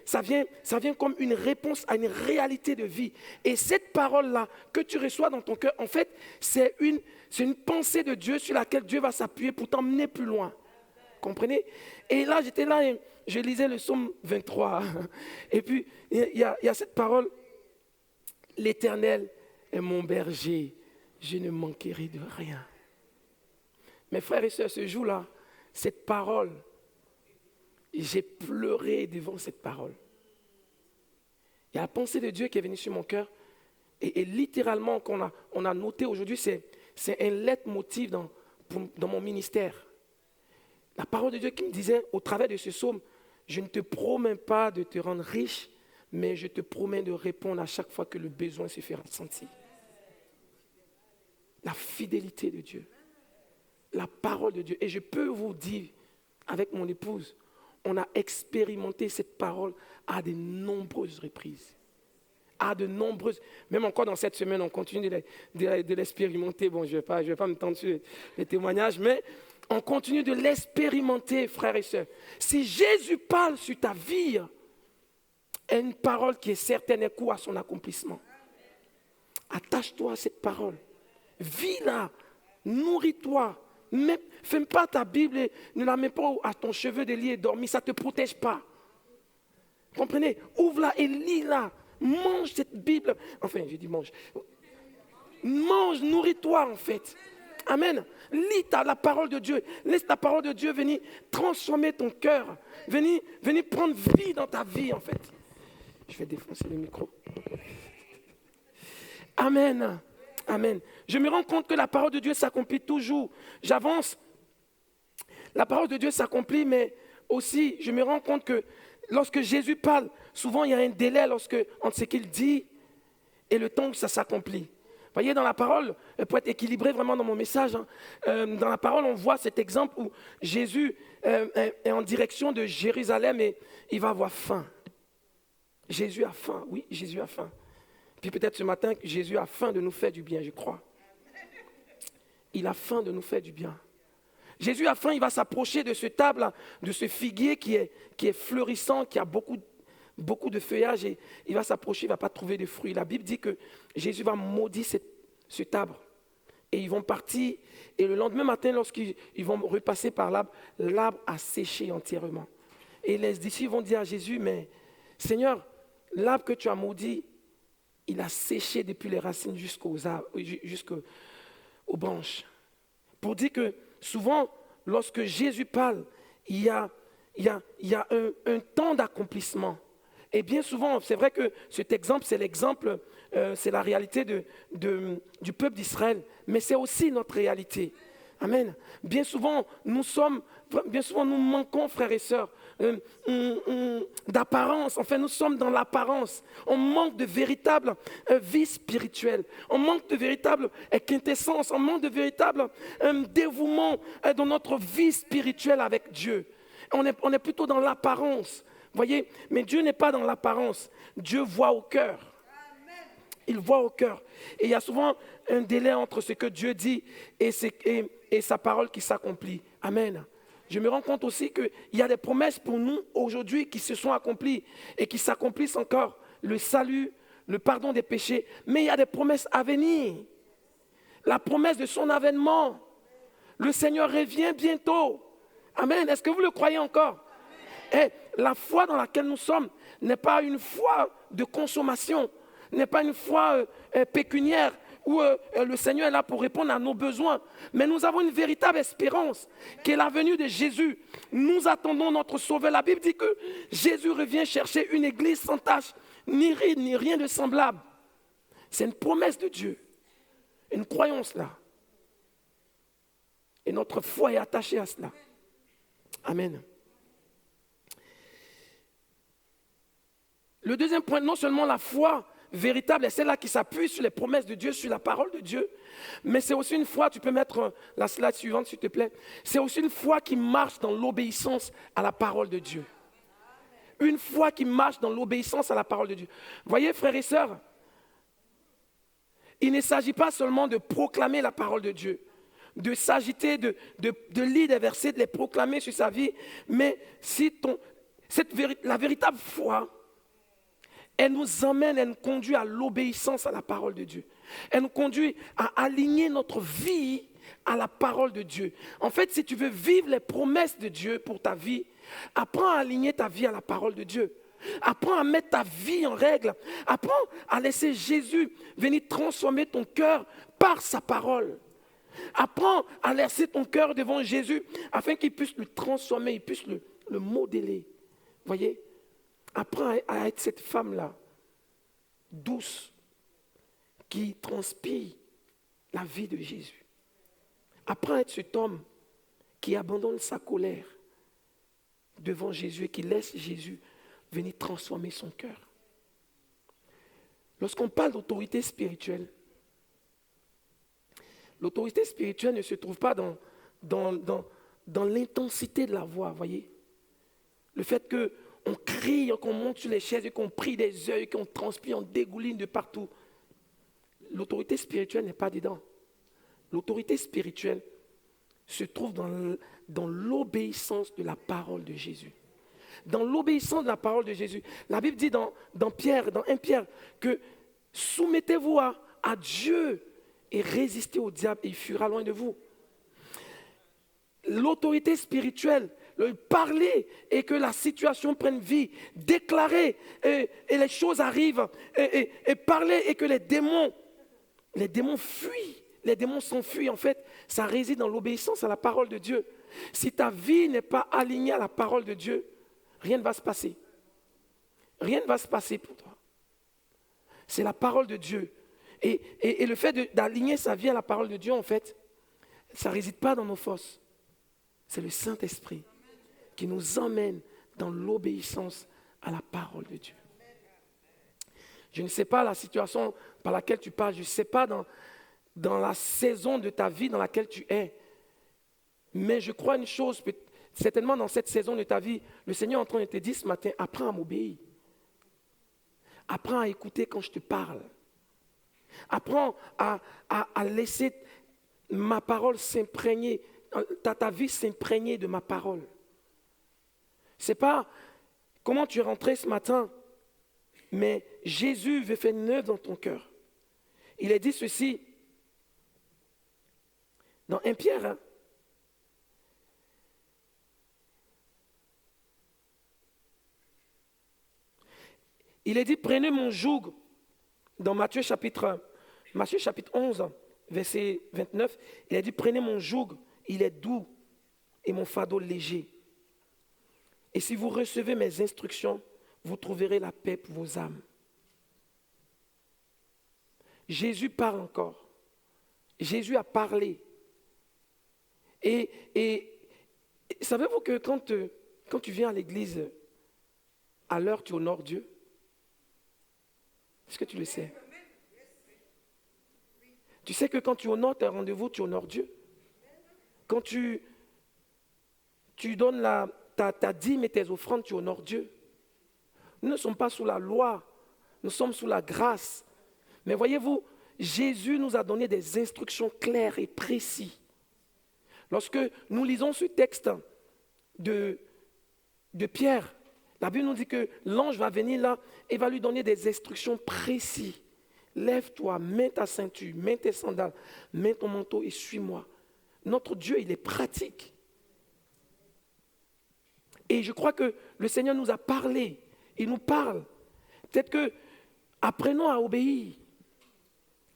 Ça vient comme une réponse à une réalité de vie. Et cette parole-là que tu reçois dans ton cœur, en fait, c'est une pensée de Dieu sur laquelle Dieu va s'appuyer pour t'emmener plus loin. Comprenez? Et là, j'étais là et je lisais le psaume 23. Et puis, il y a cette parole. L'Éternel est mon berger, je ne manquerai de rien. Mes frères et sœurs, ce jour-là, cette parole, j'ai pleuré devant cette parole. Il y a la pensée de Dieu qui est venue sur mon cœur. Et littéralement, on a noté aujourd'hui, c'est un leitmotiv dans mon ministère. La parole de Dieu qui me disait, au travers de ce psaume, je ne te promets pas de te rendre riche, mais je te promets de répondre à chaque fois que le besoin se fera sentir. La fidélité de Dieu. La parole de Dieu. Et je peux vous dire, avec mon épouse, on a expérimenté cette parole à de nombreuses reprises. Même encore dans cette semaine, on continue de l'expérimenter. Bon, je vais pas me tendre sur les témoignages, mais on continue de l'expérimenter, frères et sœurs. Si Jésus parle sur ta vie, est une parole qui est certaine et court à son accomplissement. Attache-toi à cette parole. Vis-la, nourris-toi. Fais pas ta Bible et ne la mets pas à ton cheveu de lit et dormir, ça ne te protège pas. Comprenez? Ouvre-la et lis-la. Mange cette Bible. Enfin, je dis mange. Mange, nourris-toi en fait. Amen. Lis la parole de Dieu. Laisse la parole de Dieu venir transformer ton cœur. Venir prendre vie dans ta vie en fait. Je vais défoncer le micro. Amen. Amen. Je me rends compte que la parole de Dieu s'accomplit toujours. J'avance. La parole de Dieu s'accomplit, mais aussi, je me rends compte que lorsque Jésus parle, souvent il y a un délai entre ce qu'il dit et le temps où ça s'accomplit. Vous voyez, dans la parole, pour être équilibré vraiment dans mon message, dans la parole, on voit cet exemple où Jésus est en direction de Jérusalem et il va avoir faim. Jésus a faim, oui, Jésus a faim. Puis peut-être ce matin, Jésus a faim de nous faire du bien, je crois. Il a faim de nous faire du bien. Jésus a faim, il va s'approcher de ce table, de ce figuier qui est fleurissant, qui a beaucoup de feuillage. Et il va s'approcher, il ne va pas trouver de fruits. La Bible dit que Jésus va maudire ce arbre. Et ils vont partir. Et le lendemain matin, lorsqu'ils vont repasser par l'arbre a séché entièrement. Et les disciples vont dire à Jésus, mais Seigneur, l'arbre que tu as maudit, il a séché depuis les racines jusqu'aux branches. Pour dire que souvent, lorsque Jésus parle, il y a un temps d'accomplissement. Et bien souvent, c'est vrai que cet exemple, c'est la réalité du peuple d'Israël, mais c'est aussi notre réalité. Amen. Bien souvent, nous manquons, frères et sœurs, d'apparence. Enfin, nous sommes dans l'apparence. On manque de véritable vie spirituelle. On manque de véritable quintessence. On manque de véritable dévouement dans notre vie spirituelle avec Dieu. On est plutôt dans l'apparence. Voyez, mais Dieu n'est pas dans l'apparence. Dieu voit au cœur. Il voit au cœur. Et il y a souvent un délai entre ce que Dieu dit et sa parole qui s'accomplit. Amen. Je me rends compte aussi qu'il y a des promesses pour nous aujourd'hui qui se sont accomplies et qui s'accomplissent encore. Le salut, le pardon des péchés. Mais il y a des promesses à venir. La promesse de son avènement. Le Seigneur revient bientôt. Amen. Est-ce que vous le croyez encore? Et la foi dans laquelle nous sommes n'est pas une foi de consommation, n'est pas une foi pécuniaire où le Seigneur est là pour répondre à nos besoins. Mais nous avons une véritable espérance qui est la venue de Jésus. Nous attendons notre Sauveur. La Bible dit que Jésus revient chercher une église sans tache, ni ride, ni rien de semblable. C'est une promesse de Dieu. Et nous croyons cela. Et notre foi est attachée à cela. Amen. Le deuxième point, non seulement la foi véritable est celle-là qui s'appuie sur les promesses de Dieu, sur la parole de Dieu, mais c'est aussi une foi, tu peux mettre la slide suivante s'il te plaît, c'est aussi une foi qui marche dans l'obéissance à la parole de Dieu. Une foi qui marche dans l'obéissance à la parole de Dieu. Voyez frères et sœurs, il ne s'agit pas seulement de proclamer la parole de Dieu, de s'agiter, de lire des versets, de les proclamer sur sa vie, mais si la véritable foi, elle nous emmène, elle nous conduit à l'obéissance à la parole de Dieu. Elle nous conduit à aligner notre vie à la parole de Dieu. En fait, si tu veux vivre les promesses de Dieu pour ta vie, apprends à aligner ta vie à la parole de Dieu. Apprends à mettre ta vie en règle. Apprends à laisser Jésus venir transformer ton cœur par sa parole. Apprends à laisser ton cœur devant Jésus afin qu'il puisse le transformer, il puisse le modeler. Voyez? Apprends à être cette femme-là, douce, qui transpire la vie de Jésus. Apprends à être cet homme qui abandonne sa colère devant Jésus et qui laisse Jésus venir transformer son cœur. Lorsqu'on parle d'autorité spirituelle, l'autorité spirituelle ne se trouve pas dans l'intensité de la voix, voyez. Le fait qu'on crie, qu'on monte sur les chaises et qu'on prie des yeux, qu'on transpire, on dégouline de partout. L'autorité spirituelle n'est pas dedans. L'autorité spirituelle se trouve dans l'obéissance de la parole de Jésus. Dans l'obéissance de la parole de Jésus. La Bible dit dans 1 Pierre, que soumettez-vous à Dieu et résistez au diable et il fuira loin de vous. L'autorité spirituelle, le parler et que la situation prenne vie, déclarer et les choses arrivent et parler et que les démons fuient, les démons s'enfuient. En fait, ça réside dans l'obéissance à la parole de Dieu. Si ta vie n'est pas alignée à la parole de Dieu, rien ne va se passer. Rien ne va se passer pour toi. C'est la parole de Dieu. Et le fait d'aligner sa vie à la parole de Dieu, en fait, ça ne réside pas dans nos forces. C'est le Saint-Esprit qui nous emmène dans l'obéissance à la parole de Dieu. Je ne sais pas la situation par laquelle tu passes, je ne sais pas dans la saison de ta vie dans laquelle tu es, mais je crois une chose, certainement dans cette saison de ta vie, le Seigneur est en train de te dire ce matin, apprends à m'obéir. Apprends à écouter quand je te parle. Apprends à laisser ma parole s'imprégner, ta vie s'imprégner de ma parole. Ce n'est pas comment tu es rentré ce matin, mais Jésus veut faire une œuvre dans ton cœur. Il a dit ceci dans 1 Pierre. Hein? Il a dit, prenez mon joug, dans Matthieu chapitre 11, verset 29, il a dit, prenez mon joug, il est doux et mon fardeau léger. Et si vous recevez mes instructions, vous trouverez la paix pour vos âmes. Jésus parle encore. Jésus a parlé. Et savez-vous que quand tu viens à l'église, à l'heure, tu honores Dieu? Est-ce que tu le sais? Tu sais que quand tu honores tes rendez-vous, tu honores Dieu. Quand tu donnes ta dîme et tes offrandes, tu honores Dieu. Nous ne sommes pas sous la loi, nous sommes sous la grâce. Mais voyez-vous, Jésus nous a donné des instructions claires et précises. Lorsque nous lisons ce texte de Pierre, la Bible nous dit que l'ange va venir là et va lui donner des instructions précises. Lève-toi, mets ta ceinture, mets tes sandales, mets ton manteau et suis-moi. Notre Dieu, il est pratique. Et je crois que le Seigneur nous a parlé. Il nous parle. Peut-être que apprenons à obéir.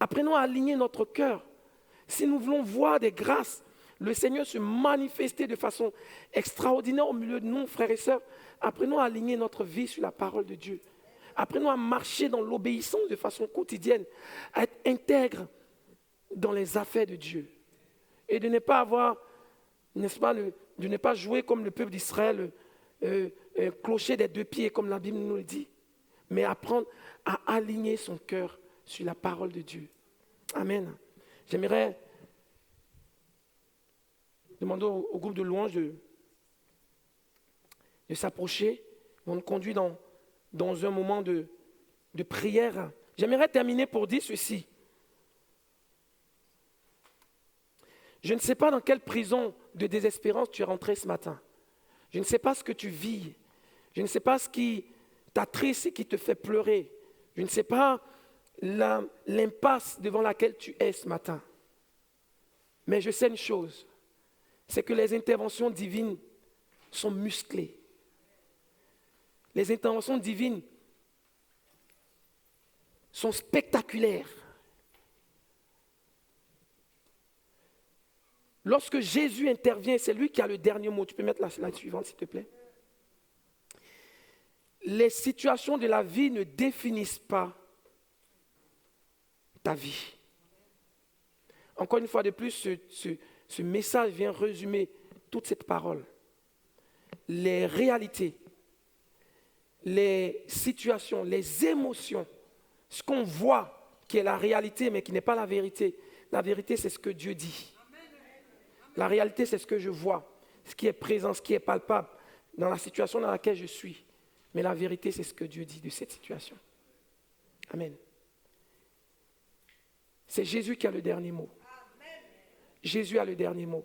Apprenons à aligner notre cœur. Si nous voulons voir des grâces, le Seigneur se manifester de façon extraordinaire au milieu de nous, frères et sœurs, apprenons à aligner notre vie sur la parole de Dieu. Apprenons à marcher dans l'obéissance de façon quotidienne, à être intègre dans les affaires de Dieu. Et de ne pas avoir n'est-ce pas, de ne pas jouer comme le peuple d'Israël, clocher des 2 pieds, comme la Bible nous le dit, mais apprendre à aligner son cœur sur la parole de Dieu. Amen. J'aimerais demander au groupe de louanges de s'approcher. On nous conduit dans un moment de prière. J'aimerais terminer pour dire ceci. Je ne sais pas dans quelle prison de désespérance tu es rentré ce matin. Je ne sais pas ce que tu vis. Je ne sais pas ce qui t'attriste et qui te fait pleurer. Je ne sais pas l'impasse devant laquelle tu es ce matin. Mais je sais une chose, c'est que les interventions divines sont musclées. Les interventions divines sont spectaculaires. Lorsque Jésus intervient, c'est lui qui a le dernier mot. Tu peux mettre la slide suivante, s'il te plaît. Les situations de la vie ne définissent pas ta vie. Encore une fois de plus, ce message vient résumer toute cette parole. Les réalités, les situations, les émotions, ce qu'on voit qui est la réalité mais qui n'est pas la vérité. La vérité, c'est ce que Dieu dit. La réalité, c'est ce que je vois, ce qui est présent, ce qui est palpable dans la situation dans laquelle je suis. Mais la vérité, c'est ce que Dieu dit de cette situation. Amen. C'est Jésus qui a le dernier mot. Jésus a le dernier mot.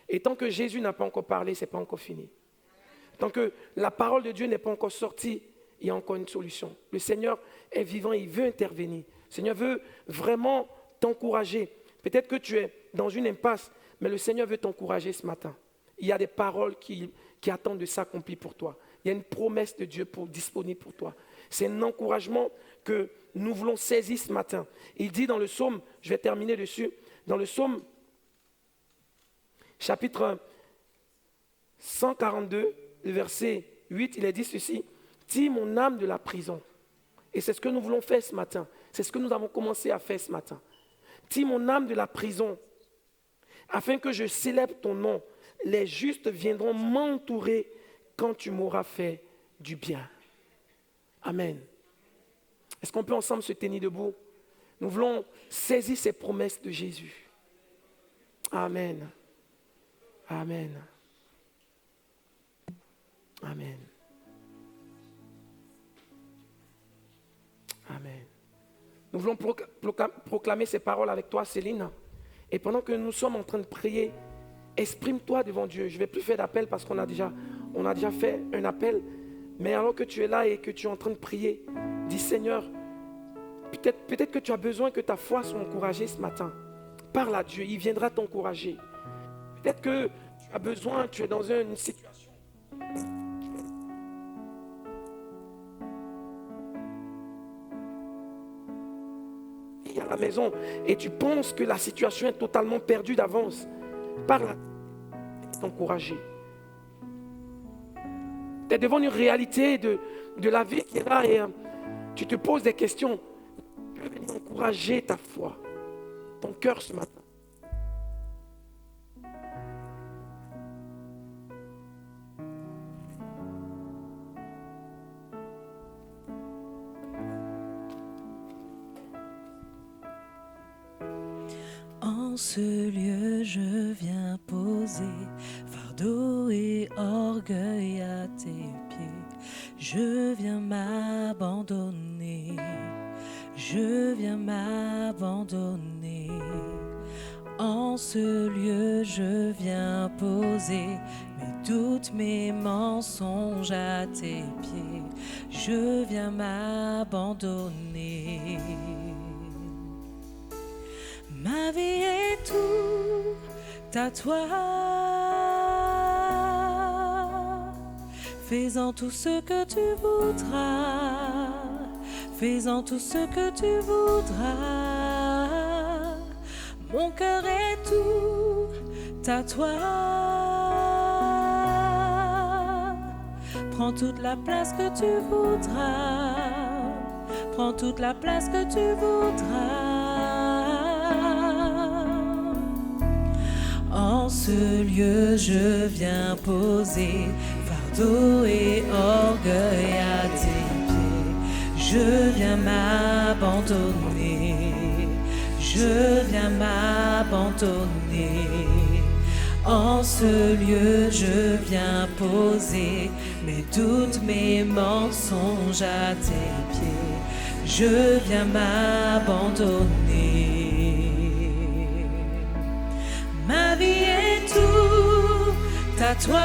Et tant que Jésus n'a pas encore parlé, ce n'est pas encore fini. Tant que la parole de Dieu n'est pas encore sortie, il y a encore une solution. Le Seigneur est vivant, il veut intervenir. Le Seigneur veut vraiment t'encourager. Peut-être que tu es dans une impasse, mais le Seigneur veut t'encourager ce matin. Il y a des paroles qui attendent de s'accomplir pour toi. Il y a une promesse de Dieu disponible pour toi. C'est un encouragement que nous voulons saisir ce matin. Il dit dans le psaume, je vais terminer dessus, dans le psaume chapitre 142, le verset 8, il est dit ceci, « Tire mon âme de la prison. » Et c'est ce que nous voulons faire ce matin. C'est ce que nous avons commencé à faire ce matin. « Tire mon âme de la prison, afin que je célèbre ton nom. Les justes viendront m'entourer quand tu m'auras fait du bien. » Amen. Est-ce qu'on peut ensemble se tenir debout? Nous voulons saisir ces promesses de Jésus. Amen. Amen. Amen. Amen. Nous voulons proclamer ces paroles avec toi, Céline. Et pendant que nous sommes en train de prier, exprime-toi devant Dieu. Je ne vais plus faire d'appel parce qu'on a déjà fait un appel. Mais alors que tu es là et que tu es en train de prier, dis Seigneur, peut-être que tu as besoin que ta foi soit encouragée ce matin. Parle à Dieu, il viendra t'encourager. Peut-être que tu as besoin, tu es dans une situation. À la maison et tu penses que la situation est totalement perdue d'avance. Parle à Dieu, t'encourager. Tu es devant une réalité de la vie qui est là et tu te poses des questions. Je vais venir encourager ta foi, ton cœur ce matin. En ce lieu, je viens poser fardeau et orgueil à tes pieds. Je viens m'abandonner. Je viens m'abandonner. En ce lieu, je viens poser mes doutes, mes mensonges à tes pieds. Je viens m'abandonner. Ma vie est tout à toi. Fais-en tout ce que tu voudras. Fais-en tout ce que tu voudras. Mon cœur est tout à toi. Prends toute la place que tu voudras. Prends toute la place que tu voudras. En ce lieu, je viens poser fardeau et orgueil à tes pieds. Je viens m'abandonner. Je viens m'abandonner. En ce lieu, je viens poser mes doutes, mes mensonges à tes pieds. Je viens m'abandonner. Ma vie est tout à toi.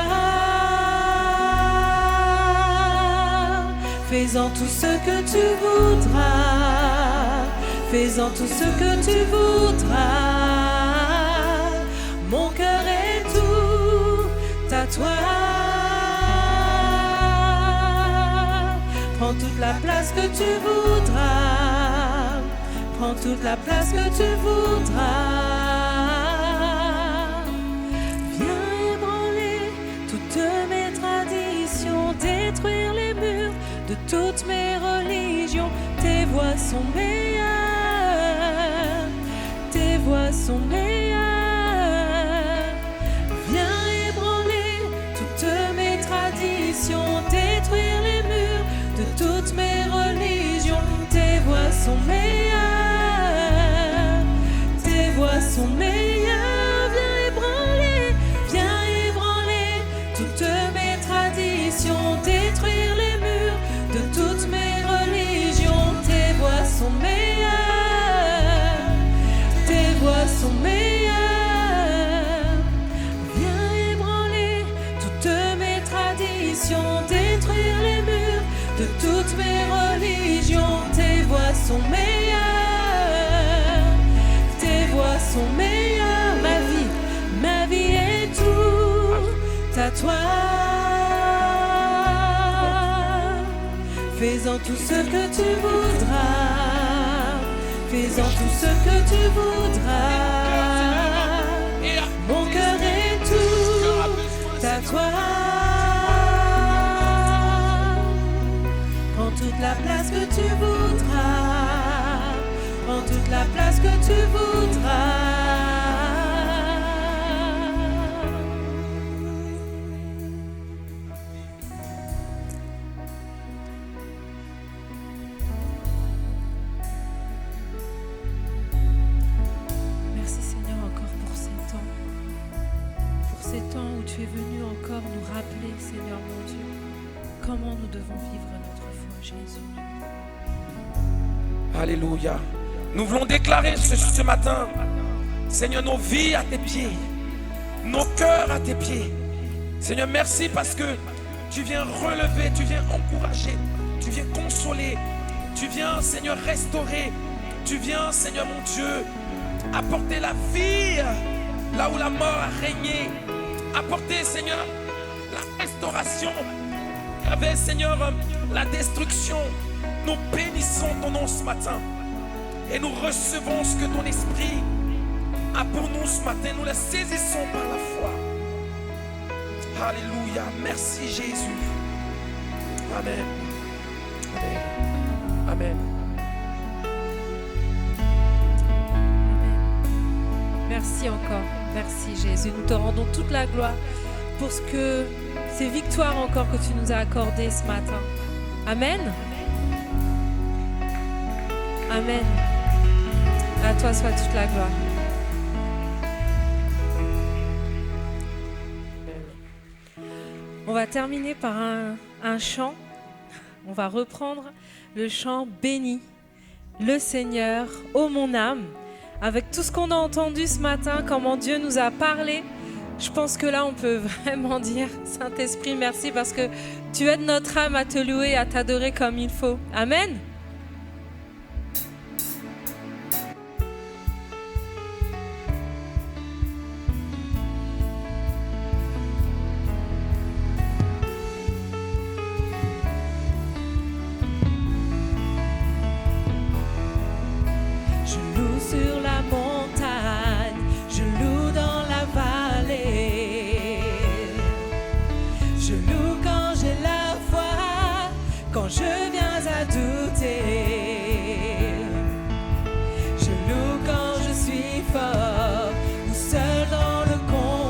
Fais-en tout ce que tu voudras. Fais-en tout ce que tu voudras. Mon cœur est tout à toi. Prends toute la place que tu voudras. Prends toute la place que tu voudras. Viens ébranler toutes mes traditions, détruire les murs de toutes mes religions. Tes voies sont meilleures. Tes voies sont meilleures. Viens ébranler toutes mes traditions, détruire les murs de toutes mes religions. Tes voies sont meilleures. Tes voies sont meilleures. Viens ébranler toutes mes traditions, détruire les murs de toutes mes religions. Tes voies sont meilleures. Tes voies sont meilleures. Viens ébranler toutes mes traditions, détruire les murs de toutes mes religions. Tes voies sont meilleures. Tes voies sont meilleures. Ma vie est tout à toi. Fais-en tout ce que tu voudras. Fais-en tout ce que tu voudras. Mon cœur est tout à toi. Prends toute la place que tu voudras. Prends toute la place que tu voudras. Merci Seigneur encore pour ces temps. Pour ces temps où tu es venu encore nous rappeler, Seigneur mon Dieu, comment nous devons vivre notre foi, Jésus. Alléluia. Nous voulons déclarer ce matin, Seigneur, nos vies à tes pieds, nos cœurs à tes pieds. Seigneur, merci parce que tu viens relever, tu viens encourager, tu viens consoler, tu viens, Seigneur, restaurer, tu viens, Seigneur mon Dieu, apporter la vie là où la mort a régné, apporter, Seigneur, la restauration. Il y avait, Seigneur, la destruction. Nous bénissons ton nom ce matin et nous recevons ce que ton esprit a pour nous ce matin. Nous le saisissons par la foi. Alléluia. Merci Jésus. Amen. Amen. Amen. Merci encore. Merci Jésus. Nous te rendons toute la gloire pour ces victoires encore que tu nous as accordées ce matin. Amen. Amen. À toi soit toute la gloire. On va terminer par un chant. On va reprendre le chant Béni le Seigneur, ô mon âme. Avec tout ce qu'on a entendu ce matin, comment Dieu nous a parlé, je pense que là on peut vraiment dire Saint-Esprit merci parce que tu aides notre âme à te louer, à t'adorer comme il faut. Amen. Sur la montagne, je loue dans la vallée. Je loue quand j'ai la foi, quand je viens à douter. Je loue quand je suis fort, ou seul dans le combat.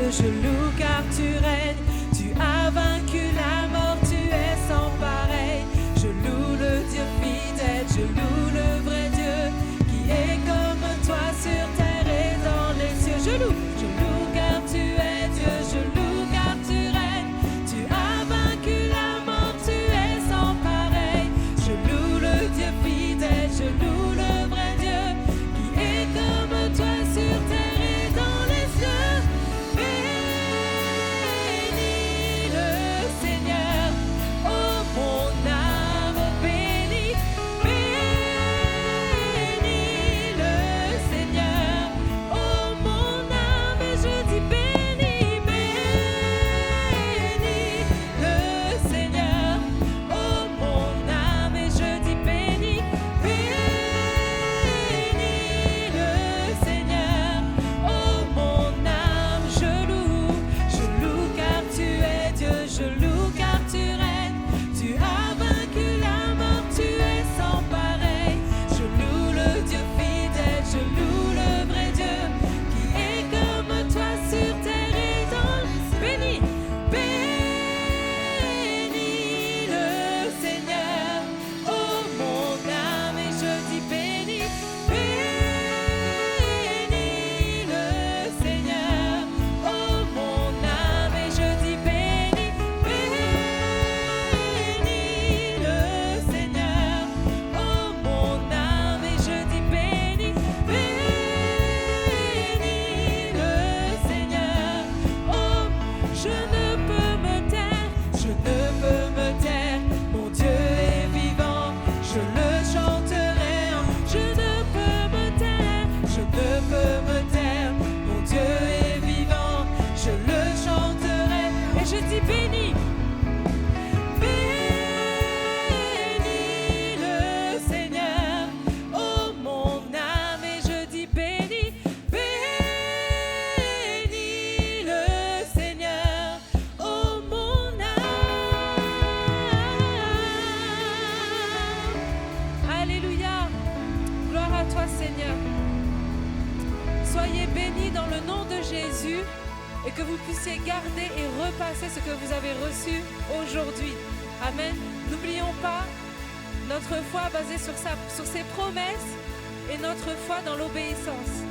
Dieu, je loue car tu règnes. Tu as vaincu la mort, tu es sans pareil. Je loue le Dieu fidèle, je loue le vrai Dieu qui est comme toi sur terre et dans les cieux. Je loue car tu es Dieu, je loue car tu règnes. Tu as vaincu la mort, tu es sans pareil. Je loue le Dieu fidèle, je loue le vrai Dieu qui est comme toi sur terre et dans les cieux. Bénis le Seigneur, oh mon âme, bénis. Bénis le Seigneur, oh mon âme, et je dis bénis. Bénis le Seigneur, oh mon âme, et je dis bénis. Bénis le Seigneur, oh mon âme, je loue car tu es Dieu, je loue car tu règnes. Tu as vaincu la mort, tu es sans pareil. Je loue le Dieu fidèle, je loue le vrai Dieu qui est comme toi sur terre et dans le bénis. Bénis le Seigneur, oh mon âme, et je dis bénis. Bénis le Seigneur, oh mon âme, et je dis bénis. Bénis le Seigneur, oh mon âme, et je dis bénis. Bénis le Seigneur, oh, je ne peux me taire, je ne peux me taire. Mon Dieu est vivant, je le chanterai. Je ne peux me taire, je ne peux me taire. Mon Dieu est vivant, je le chanterai. Et je dis bénis. Bénis le Seigneur, oh mon âme, et je dis bénis. Bénis le Seigneur, oh mon âme. Alléluia, gloire à toi Seigneur. Soyez bénis dans le nom de Jésus et que vous puissiez garder et repasser ce que vous avez reçu aujourd'hui. Amen. N'oublions pas notre foi basée sur ses promesses et notre foi dans l'obéissance.